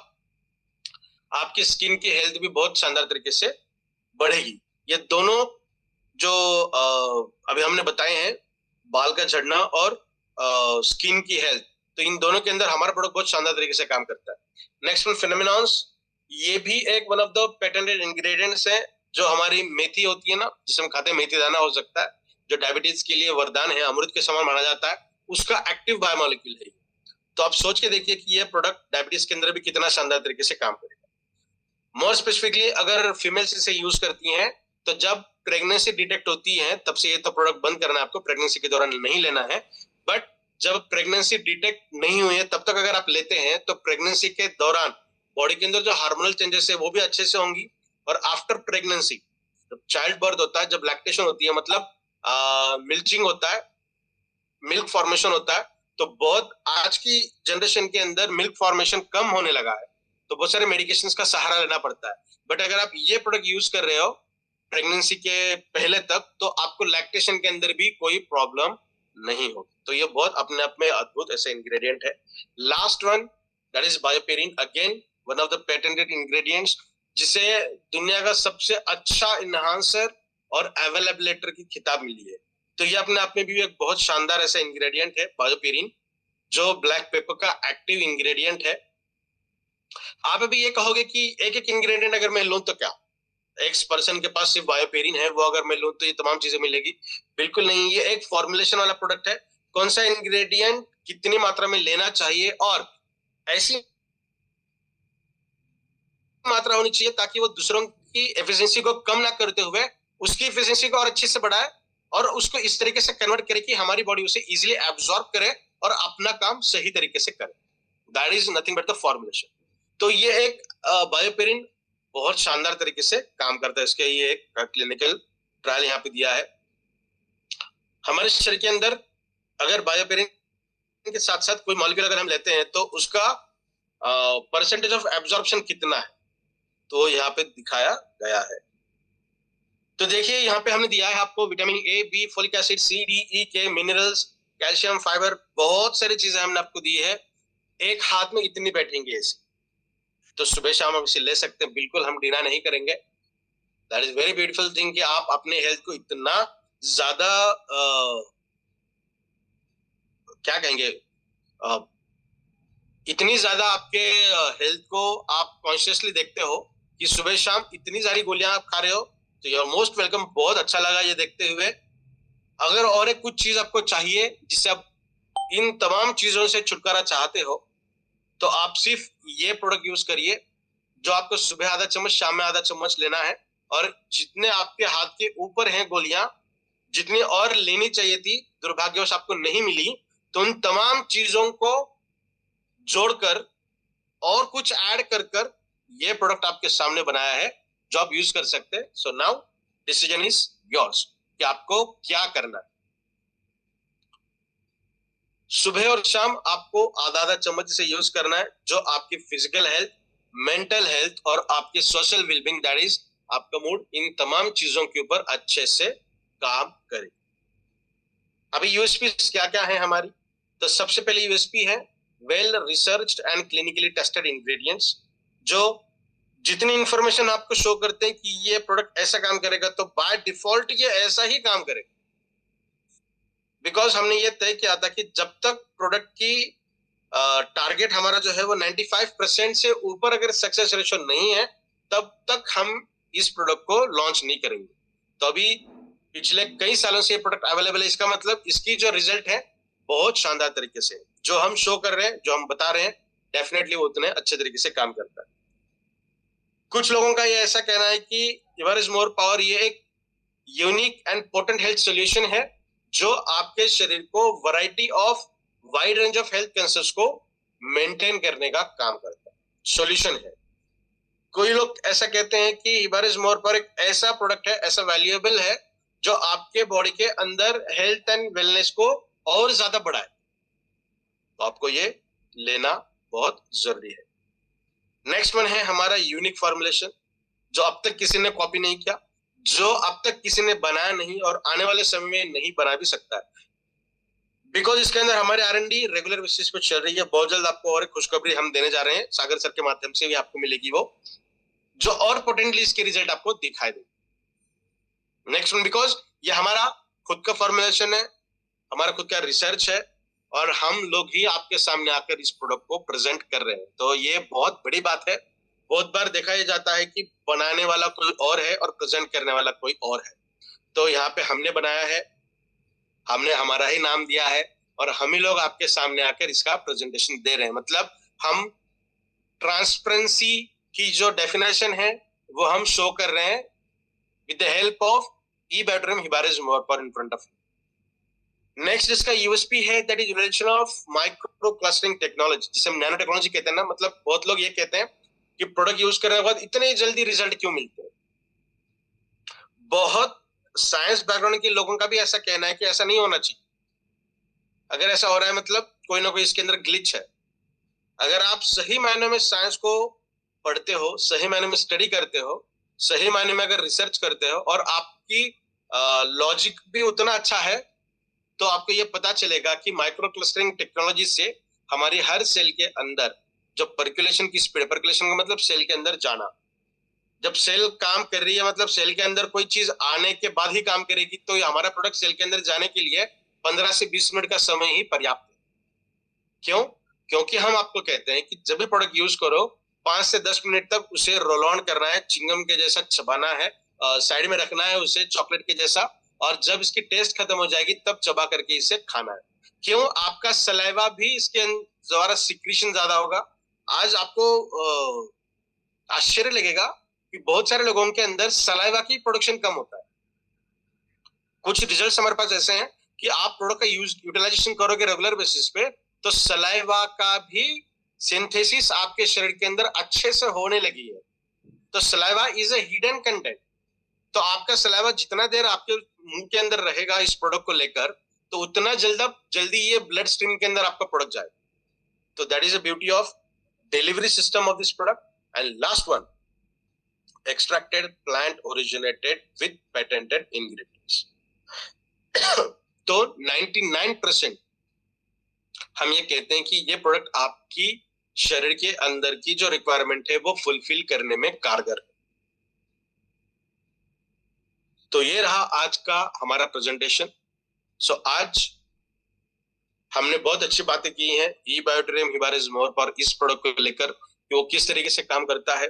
B: आपकी स्किन की हेल्थ भी बहुत शानदार तरीके से बढ़ेगी। ये दोनों जो अभी हमने बताए हैं, बाल का झड़ना और स्किन की हेल्थ, तो इन दोनों के अंदर हमारा प्रोडक्ट बहुत शानदार तरीके से काम करता है। नेक्स्ट वन फेनोमेनॉन्स, ये भी एक one of the patented ingredients है। जो हमारी मेथी होती है ना, जिसे हम खाते हैं, मेथी दाना हो सकता है, जो डायबिटीज के लिए वरदान है, अमृत के समान माना जाता है, उसका एक्टिव बायोमोलिक्यूल है। तो आप सोच के देखिए कि ये प्रोडक्ट डायबिटीज के अंदर भी कितना शानदार तरीके से काम करेगा। मोर स्पेसिफिकली अगर फीमेल्स इसे यूज करती हैं, तो जब प्रेगनेंसी डिटेक्ट होती है तब से ये तो प्रोडक्ट बंद करना है आपको, प्रेगनेंसी के दौरान नहीं लेना है। बट जब प्रेगनेंसी डिटेक्ट नहीं हुई है तब तक अगर आप लेते हैं, तो प्रेगनेंसी के दौरान बॉडी के अंदर जो हार्मोनल चेंजेस है वो भी अच्छे से होंगी। और आफ्टर प्रेगनेंसी, जब चाइल्ड बर्थ होता है, जब लैक्टेशन होती है, मतलब मिल्चिंग होता है, मिल्क फॉर्मेशन होता है, तो बहुत आज की जनरेशन के अंदर मिल्क फॉर्मेशन कम होने लगा है, तो बहुत सारे मेडिकेशंस का सहारा लेना पड़ता है। बट अगर आप ये प्रोडक्ट यूज कर रहे हो प्रेगनेंसी के पहले तक, तो आपको लैक्टेशन के अंदर भी कोई प्रॉब्लम नहीं होगी। तो ये बहुत अपने आप में अद्भुत ऐसे इंग्रेडिएंट है। Last one that is bioperine, again one of the patented ingredients, जिसे दुनिया का सबसे अच्छा इन्हांसर और एवेलेबलेटर की खिताब मिली है। तो ये अपने आप में भी एक बहुत शानदार ऐसा इंग्रेडिएंट है बायोपेरिन, जो ब्लैक पेपर का एक्टिव इंग्रेडिएंट है। आप अभी ये कहोगे कि एक एक इंग्रेडिएंट अगर मैं लूं तो क्या एक्स पर्सन के पास सिर्फ बायोपेरिन है, वो अगर मैं लूं तो ये तमाम चीजें मिलेगी? बिल्कुल नहीं, ये एक फॉर्मुलेशन वाला प्रोडक्ट है। कौन सा इंग्रेडिएंट कितनी मात्रा में लेना चाहिए और ऐसी मात्रा होनी चाहिए ताकि वो दूसरों की एफिशिएंसी को कम ना करते हुए उसकी एफिशिएंसी को और अच्छे से बढ़ाए और उसको इस तरीके से कन्वर्ट करे कि हमारी बॉडी उसे इजीली एब्जॉर्ब करे और अपना काम सही तरीके से करे। That is nothing but the formulation. तो ये एक बायोपेरिन बहुत शानदार तरीके से काम करता है। इसके ये एक क्लिनिकल ट्रायल यहाँ पे दिया है। हमारे शरीर के अंदर अगर बायोपेरिन के साथ साथ कोई मॉलिक्यूल अगर हम लेते हैं तो उसका परसेंटेज ऑफ एब्जॉर्प्शन कितना है, तो यहाँ पे दिखाया गया है। तो देखिए यहाँ पे हमने दिया है आपको vitamin A, B, folic acid, C, D, E, K, minerals, calcium, fibre, बहुत सारी चीजें हमने आपको दी है। एक हाथ में इतनी बैठेंगे ऐसी, तो सुबह शाम हम इसे ले सकते हैं, बिल्कुल हम डिना नहीं करेंगे। That is very beautiful thing कि आप अपने हेल्थ को इतना ज्यादा क्या कहेंगे इतनी ज्यादा आपके हेल्थ को आप कॉन्शियसली देखते हो कि सुबह शाम इतनी सारी गोलियां आप खा रहे हो, तो यू आर मोस्ट वेलकम। बहुत अच्छा लगा ये देखते हुए। अगर और एक कुछ चीज आपको चाहिए जिससे आप इन तमाम चीजों से छुटकारा चाहते हो, तो आप सिर्फ ये प्रोडक्ट यूज करिए, जो आपको सुबह आधा चम्मच, शाम में आधा चम्मच लेना है। और जितने आपके हाथ के ऊपर हैं गोलियां, जितनी और लेनी चाहिए थी दुर्भाग्यवश आपको नहीं मिली, तो उन तमाम चीजों को जोड़कर और कुछ ऐड कर ये प्रोडक्ट आपके सामने बनाया है जो आप यूज कर सकते हैं। So now decision is yours कि आपको क्या करना है। सुबह और शाम आपको आधा आधा चम्मच से यूज करना है, जो आपकी फिजिकल हेल्थ, मेंटल हेल्थ और आपके सोशल वेलबींग, दैट इज आपका मूड, इन तमाम चीजों के ऊपर अच्छे से काम करे। अभी यूएसपी क्या क्या है हमारी? तो सबसे पहले यूएसपी है well researched and clinically tested ingredients, जो जितनी इंफॉर्मेशन आपको शो करते हैं कि ये प्रोडक्ट ऐसा काम करेगा, तो बाय डिफॉल्ट ये ऐसा ही काम करेगा। बिकॉज हमने ये तय किया था कि जब तक प्रोडक्ट की टारगेट हमारा जो है वो 95% से ऊपर अगर सक्सेस रेशो नहीं है, तब तक हम इस प्रोडक्ट को लॉन्च नहीं करेंगे। तो अभी पिछले कई सालों से ये प्रोडक्ट अवेलेबल है, इसका मतलब इसकी जो रिजल्ट है बहुत शानदार तरीके से, जो हम शो कर रहे हैं, जो हम बता रहे हैं, डेफिनेटली वो उतने अच्छे तरीके से काम करता है। कुछ लोगों का ये ऐसा कहना है कि यूर इज मोर पावर ये एक unique and potent health solution है, जो आपके शरीर को variety of wide range of health concerns को मेंटेन करने का काम करता है, सॉल्यूशन है। कोई लोग ऐसा कहते हैं कि हिबारिस मोर पर एक ऐसा प्रोडक्ट है, ऐसा वैल्यूएबल है, जो आपके बॉडी के अंदर हेल्थ एंड वेलनेस को और ज्यादा बढ़ाए। तो आपको ये लेना बहुत जरूरी है। नेक्स्ट वन है हमारा यूनिक फॉर्मुलेशन, जो अब तक किसी ने कॉपी नहीं किया, जो अब तक किसी ने बनाया नहीं और आने वाले समय में नहीं बना भी सकता है। बिकॉज इसके अंदर हमारे R&D रेगुलर बेसिस पे चल रही है। बहुत जल्द आपको और एक खुशखबरी हम देने जा रहे हैं, सागर सर के माध्यम से भी आपको मिलेगी वो, जो और पोटेंटली इसके रिजल्ट आपको दिखाई देंगे। नेक्स्ट वन, बिकॉज ये हमारा खुद का फॉर्मुलेशन है, हमारा खुद का रिसर्च है, और हम लोग ही आपके सामने आकर इस प्रोडक्ट को प्रेजेंट कर रहे हैं, तो ये बहुत बड़ी बात है। बहुत बार देखा यह जाता है कि बनाने वाला कोई और है और प्रेजेंट करने वाला कोई और है। तो यहाँ पे हमने बनाया है, हमने हमारा ही नाम दिया है, और हम ही लोग आपके सामने आकर इसका प्रेजेंटेशन दे रहे हैं। मतलब हम ट्रांसपेरेंसी की जो डेफिनेशन है वो हम शो कर रहे हैं with the help of E batterium Hiware's more in front of you. Next इसका यूएसपी है, that is relation of micro clustering technology, जिसे हम नैनो टेक्नोलॉजी कहते हैं ना। मतलब बहुत लोग ये कहते हैं कि प्रोडक्ट यूज करने के बाद इतने जल्दी रिजल्ट क्यों मिलते हैं। बहुत साइंस बैकग्राउंड के लोगों का भी ऐसा कहना है कि ऐसा नहीं होना चाहिए। अगर ऐसा हो रहा है मतलब कोई ना कोई इसके अंदर ग्लिच है। अगर आप सही मायने में साइंस को पढ़ते हो, सही मायने में स्टडी करते हो, सही मायने में अगर रिसर्च करते हो, और आपकी लॉजिक भी उतना अच्छा है, तो आपको ये पता चलेगा कि माइक्रो क्लस्टरिंग टेक्नोलॉजी से हमारी हर सेल के अंदर जो पर्कुलेशन की स्पीड, पर्कुलेशन का मतलब सेल के अंदर जाना, जब सेल काम कर रही है मतलब सेल के अंदर कोई चीज आने के बाद ही काम करेगी, तो हमारा प्रोडक्ट सेल के अंदर जाने के लिए 15 से 20 मिनट का समय ही पर्याप्त है। क्यों? क्योंकि हम आपको कहते हैं कि जब भी प्रोडक्ट यूज करो 5 से 10 मिनट तक उसे रोल ऑन करना है, चिंगम के जैसा चबाना है, साइड में रखना है उसे चॉकलेट के जैसा, और जब इसकी टेस्ट खत्म हो जाएगी तब चबा करके इसे खाना है। क्यों? आपका सलाइवा भी इसके द्वारा सिक्रीशन ज्यादा होगा। आज आपको आश्चर्य लगेगा कि बहुत सारे लोगों के अंदर सलाइवा की प्रोडक्शन कम होता है। कुछ रिजल्ट्स हमारे पास ऐसे हैं कि आप प्रोडक्ट का यूटिलाइजेशन करोगे रेगुलर बेसिस पे तो सलाइवा का भी सिंथेसिस आपके शरीर के अंदर अच्छे से होने लगी है। तो saliva is a hidden content. तो आपका सलाइवा जितना देर आपके मुंह के अंदर रहेगा इस प्रोडक्ट को लेकर, तो उतना जल्दी ये ब्लड स्ट्रीम के अंदर आपका प्रोडक्ट जाए। तो that is the beauty of delivery system of this product. And last one, extracted plant originated with patented ingredients. तो 99% हम ये कहते हैं कि ये प्रोडक्ट आपकी शरीर के अंदर की जो रिक्वायरमेंट है वो फुलफिल करने में कारगर है। तो ये रहा आज का हमारा प्रेजेंटेशन। सो आज हमने बहुत अच्छी बातें की हैं ई बायोटेरियम हिबारिस मोर पर इस प्रोडक्ट को लेकर कि वो किस तरीके से काम करता है,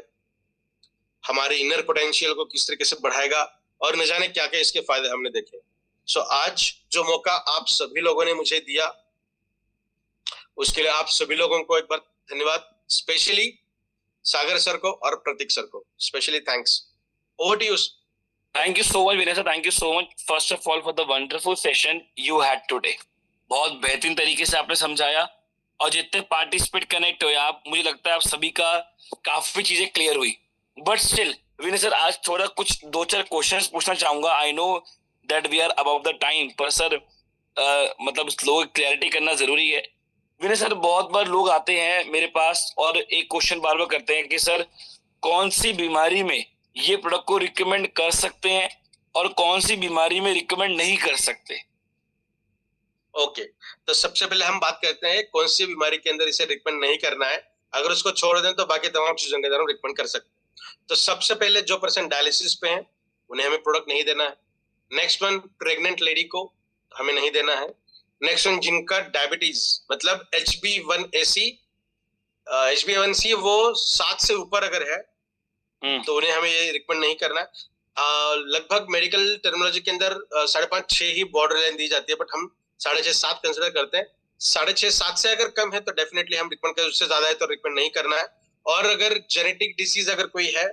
B: हमारे इनर पोटेंशियल को किस तरीके से बढ़ाएगा, और न जाने क्या क्या इसके फायदे हमने देखे। सो आज जो मौका आप सभी लोगों ने मुझे दिया उसके लिए आप सभी लोगों को एक बार धन्यवाद, स्पेशली सागर सर को और प्रतीक सर को specially thanks. Over to you.
A: Thank you so much Vinay sir, thank you so much first of all for the wonderful session you had today. बहुत बेहतरीन तरीके से आपने समझाया और जितने पार्टिसिपेट कनेक्ट हुए आप, मुझे लगता है आप सभी का काफी चीजें क्लियर हुई। बट स्टिल विनय सर आज थोड़ा कुछ 2-4 क्वेश्चंस पूछना चाहूंगा। I know that we are about the time, पर सर मतलब लोग क्लैरिटी करना जरूरी है। विनय सर बहुत बार लोग आते हैं मेरे पास और एक क्वेश्चन बार बार करते हैं कि सर कौन सी बीमारी में ये प्रोडक्ट को रिकमेंड कर सकते हैं और कौन सी बीमारी में रिकमेंड नहीं कर सकते।
B: ओके, तो सबसे पहले हम बात करते हैं कौन सी बीमारी के अंदर इसे रिकमेंड नहीं करना है। अगर उसको छोड़ दें तो बाकी तमाम चीजों के अंदर हम रिकमेंड कर सकते हैं। तो सबसे पहले जो पर्सन डायलिसिस पे हैं उन्हें हमें प्रोडक्ट नहीं देना है। नेक्स्ट वन, प्रेग्नेंट लेडी को हमें नहीं देना है। नेक्स्ट वन, जिनका डायबिटीज मतलब HB1AC HB1C वो 7 से ऊपर अगर है तो उन्हें हमें ये रिकमेंड नहीं करना है। लगभग मेडिकल टर्मिनोलॉजी के अंदर 5.5-6 ही बॉर्डर लाइन दी जाती है, बट हम 6.5-7 कंसिडर करते हैं। 6.5-7 से अगर कम है तो डेफिनेटली हम रिकमेंड करें, उससे ज्यादा है तो रिकमेंड नहीं करना है। और अगर जेनेटिक डिसीज अगर कोई है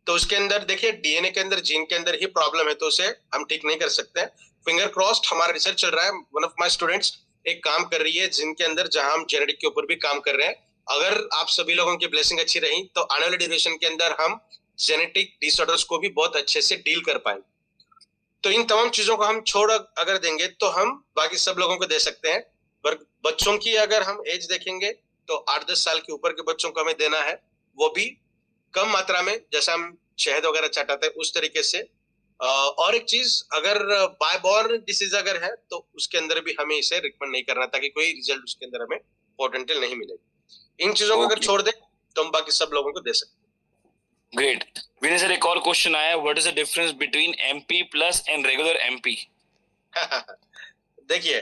B: तो उसके अंदर देखिए DNA के अंदर, जीन के अंदर ही प्रॉब्लम है तो उसे हम ठीक नहीं कर सकते हैं। फिंगर क्रॉस्ड, हमारा रिसर्च चल रहा है, वन ऑफ माय स्टूडेंट्स एक काम कर रही है जिनके अंदर, जहां हम जेनेटिक के ऊपर भी काम कर रहे हैं। अगर आप सभी लोगों की ब्लेसिंग अच्छी रही तो आने वाले ड्यूरेशन के अंदर हम जेनेटिक डिसऑर्डर्स को भी बहुत अच्छे से डील कर पाएंगे। तो इन तमाम चीजों को हम छोड़ अगर देंगे तो हम बाकी सब लोगों को दे सकते हैं। पर बच्चों की अगर हम एज देखेंगे तो 8-10 साल के ऊपर के बच्चों को हमें देना है, वो भी कम मात्रा में, जैसा हम शहद वगैरह चटाते हैं उस तरीके से। और एक चीज, अगर बायबॉर्न डिसीज अगर है तो उसके अंदर भी हमें इसे रिकमेंड नहीं करना ताकि कोई रिजल्ट उसके अंदर हमें पोटेंशियल नहीं मिलेगी। इन चीजों को अगर छोड़ दे तो हम बाकी सब लोगों को दे सकते हैं।
A: ग्रेट विनय सर, एक और क्वेश्चन आया, what is the difference between MP plus and regular MP?
B: देखिए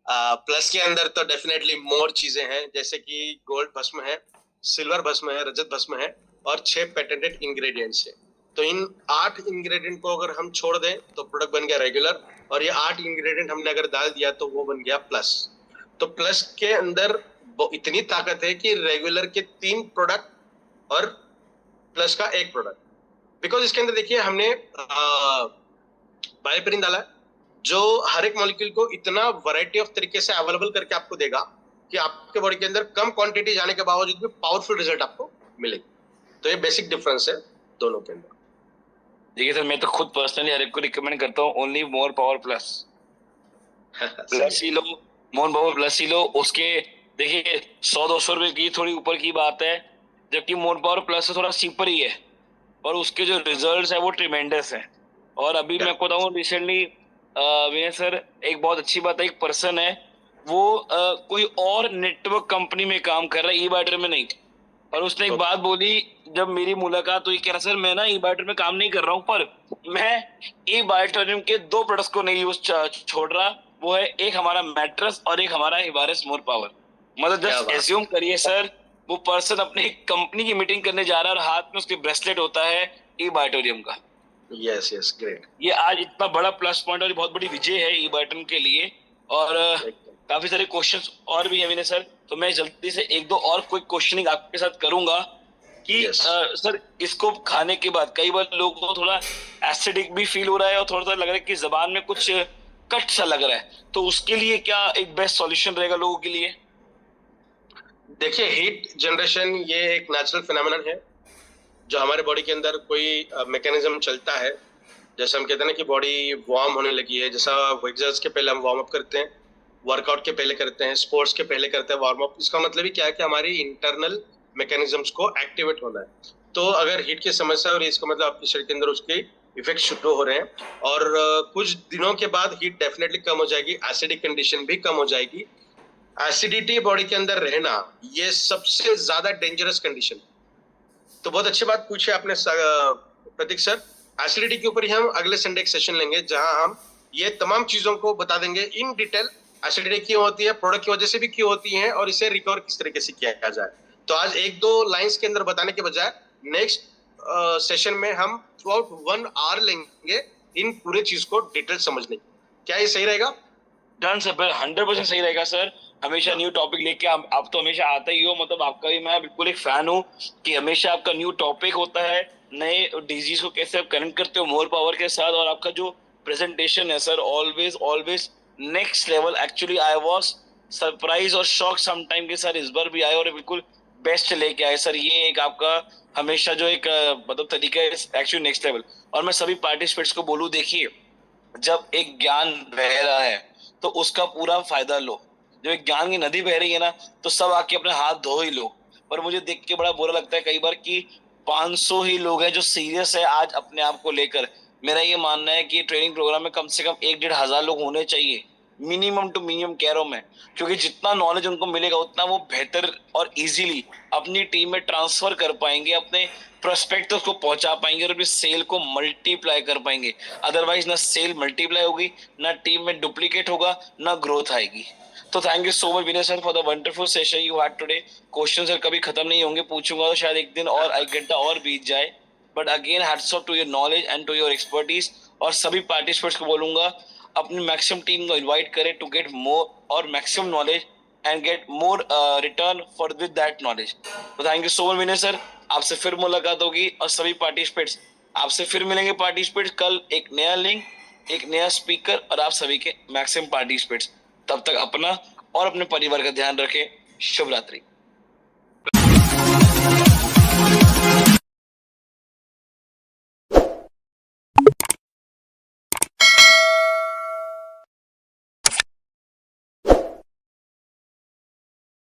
B: प्लस के अंदर तो डेफिनेटली मोर चीजें हैं, जैसे कि गोल्ड भस्म है, सिल्वर भस्म है, रजत भस्म है और 6 पेटेंटेड इंग्रेडिएंट्स है। तो इन 8 इंग्रेडिएंट को अगर हम छोड़ दें तो प्रोडक्ट बन गया रेगुलर, और ये 8 इंग्रेडिएंट हमने अगर डाल दिया तो वो बन गया प्लस। तो प्लस के अंदर इतनी ताकत है कि रेगुलर के 3 प्रोडक्ट और प्लस का 1 प्रोडक्ट। बिकॉज इसके अंदर देखिए हमने बायोपेरिन डाला है जो हर एक मॉलिक्यूल को इतना वैरायटी ऑफ तरीके से अवेलेबल करके आपको देगा कि आपके बॉडी के अंदर कम क्वांटिटी जाने के बावजूद भी पावरफुल रिजल्ट आपको मिलेगी। तो ये बेसिक डिफरेंस है दोनों के अंदर।
A: देखिए सर, मैं तो खुद पर्सनली हर एक को रिकमेंड करता हूँ only more power plus. Plus ही लो, मोर पावर प्लस ही लो। उसके देखिए 100-200 रुपए की थोड़ी ऊपर की बात है, जबकि मोर पावर प्लस थोड़ा सिंपल ही है और उसके जो रिजल्ट्स है वो ट्रिमेंडस है। और अभी मैं आपको बताऊँ, रिसेंटली विनय सर, एक बहुत अच्छी बात है, एक पर्सन है वो कोई और नेटवर्क कंपनी में काम कर रहा है, ई बाइटर में नहीं। और उसने एक
B: Okay.
A: बात बोली जब मेरी मुलाकात हुई, कह रहा सर मैं ना ई बाइटर में काम नहीं कर रहा हूँ, पर मैं ई बाइटोरियम के 2 प्रोडक्ट्स को नहीं यूज छोड़ रहा। वो है एक हमारा मैट्रेस और एक हमारा हिबारिस मोर पावर। मतलब
B: क्या
A: जस्ट
B: बात।
A: एज्यूम करिए सर, वो पर्सन अपनी कंपनी की मीटिंग करने जा रहा है और हाथ में उसके ब्रेसलेट होता है ई बाइटोरियम का।
B: Yes yes, great.
A: ये आज इतना बड़ा प्लस पॉइंट और बहुत बड़ी विजय है ई बाइटन के लिए। और काफी सारे क्वेश्चंस और भी है विनय सर, तो मैं जल्दी से 1-2 और क्विक क्वेश्चनिंग आपके साथ करूंगा कि
B: Yes.
A: सर इसको खाने के बाद कई बार लोगों को थोड़ा एसिडिक भी फील हो रहा है और थोड़ा सा लग रहा है कि जबान में कुछ कट सा लग रहा है, तो उसके लिए क्या एक बेस्ट सॉल्यूशन रहेगा लोगों के लिए?
B: देखिए, हीट जनरेशन ये एक नेचुरल फिनोमेनन है जो हमारे बॉडी के अंदर कोई मैकेनिज्म चलता है। जैसे हम कहते हैं ना कि बॉडी वार्म होने लगी है, जैसा एक्सरसाइज के पहले हम वार्म अप करते हैं, वर्कआउट के पहले करते हैं, स्पोर्ट्स के पहले करते हैं वार्म अप। इसका मतलब ही क्या है कि हमारी इंटरनल मैकेनिज्म्स को एक्टिवेट होना है। तो अगर हीट की समस्या हो रही है, इसका मतलब आपके शरीर के अंदर उसके इफेक्ट शुरू हो रहे हैं और कुछ दिनों के बाद हीट डेफिनेटली कम हो जाएगी, एसिडिक कंडीशन भी कम हो जाएगी। एसिडिटी बॉडी के अंदर रहना ये सबसे ज्यादा डेंजरस कंडीशन। तो बहुत अच्छी बात पूछी आपने प्रतीक सर। एसिडिटी के ऊपर ही हम अगले संडे एक सेशन लेंगे जहां हम ये तमाम चीजों को बता देंगे इन डिटेल। एसिडिटी क्यों होती है, प्रोडक्ट की वजह से भी क्यों होती है और इसे रिकवर किस तरीके से किया जाए। तो आज 1-2 लाइंस के अंदर बताने के बजाय नेक्स्ट सेशन में हम थ्रू आउट 1 आवर लेंगे इन पूरे चीज को डिटेल समझने की। क्या ये सही रहेगा?
A: डन सर, 100% सही रहेगा सर। हमेशा न्यू टॉपिक लेके आप तो हमेशा आता ही हो, मतलब आपका भी मैं बिल्कुल एक फैन हूँ कि हमेशा आपका न्यू टॉपिक होता है, नए डिजीज को कैसे आप कनेक्ट करते हो मोर पावर के साथ, और आपका जो प्रेजेंटेशन है sir always always next level. Actually I was surprise और शॉक सम टाइम के सर इस बार भी आए और बिल्कुल बेस्ट लेके आए सर। ये एक आपका हमेशा जो एक मतलब तरीका है एक्चुअली नेक्स्ट लेवल। और मैं सभी पार्टिसिपेंट्स को बोलूँ, देखिए जब एक ज्ञान बह रहा है तो उसका पूरा फायदा लो। जब एक ज्ञान की नदी बह रही है ना, तो सब आके अपने हाथ धो ही लो। पर मुझे देख के बड़ा बुरा लगता है कई बार कि 500 ही लोग हैं जो सीरियस है आज अपने आप को लेकर। मेरा ये मानना है कि ट्रेनिंग प्रोग्राम में कम से कम 1-1.5 हजार लोग होने चाहिए, मिनिमम टू मिनिमम कह रहा हूं मैं, क्योंकि जितना नॉलेज उनको मिलेगा उतना वो बेहतर और इजीली अपनी टीम में ट्रांसफर कर पाएंगे, अपने प्रोस्पेक्टर्स को पहुंचा पाएंगे और अपनी सेल को मल्टीप्लाई कर पाएंगे। अदरवाइज ना सेल मल्टीप्लाई होगी, ना टीम में डुप्लीकेट होगा, ना ग्रोथ आएगी। तो thank you so much Vinay sir for the wonderful session you had today. Question sir कभी खत्म नहीं होंगे, पूछूंगा तो शायद एक दिन और 1 घंटा और बीत जाए। But again hats off to your knowledge and to your expertise. और सभी पार्टिसिपेंट्स को बोलूंगा अपनी मैक्सिमम टीम को इनवाइट करें टू गेट मोर और maximum knowledge and get more return for with that knowledge. तो thank you so much Vinay sir, आपसे फिर मुलाकात होगी और सभी पार्टिसिपेंट्स आपसे फिर मिलेंगे। पार्टिसिपेंट्स कल एक नया लिंक, एक नया स्पीकर और आप सभी के मैक्सिमम पार्टिसिपेंट्स। तब तक अपना और अपने परिवार का ध्यान रखें। शुभ रात्रि।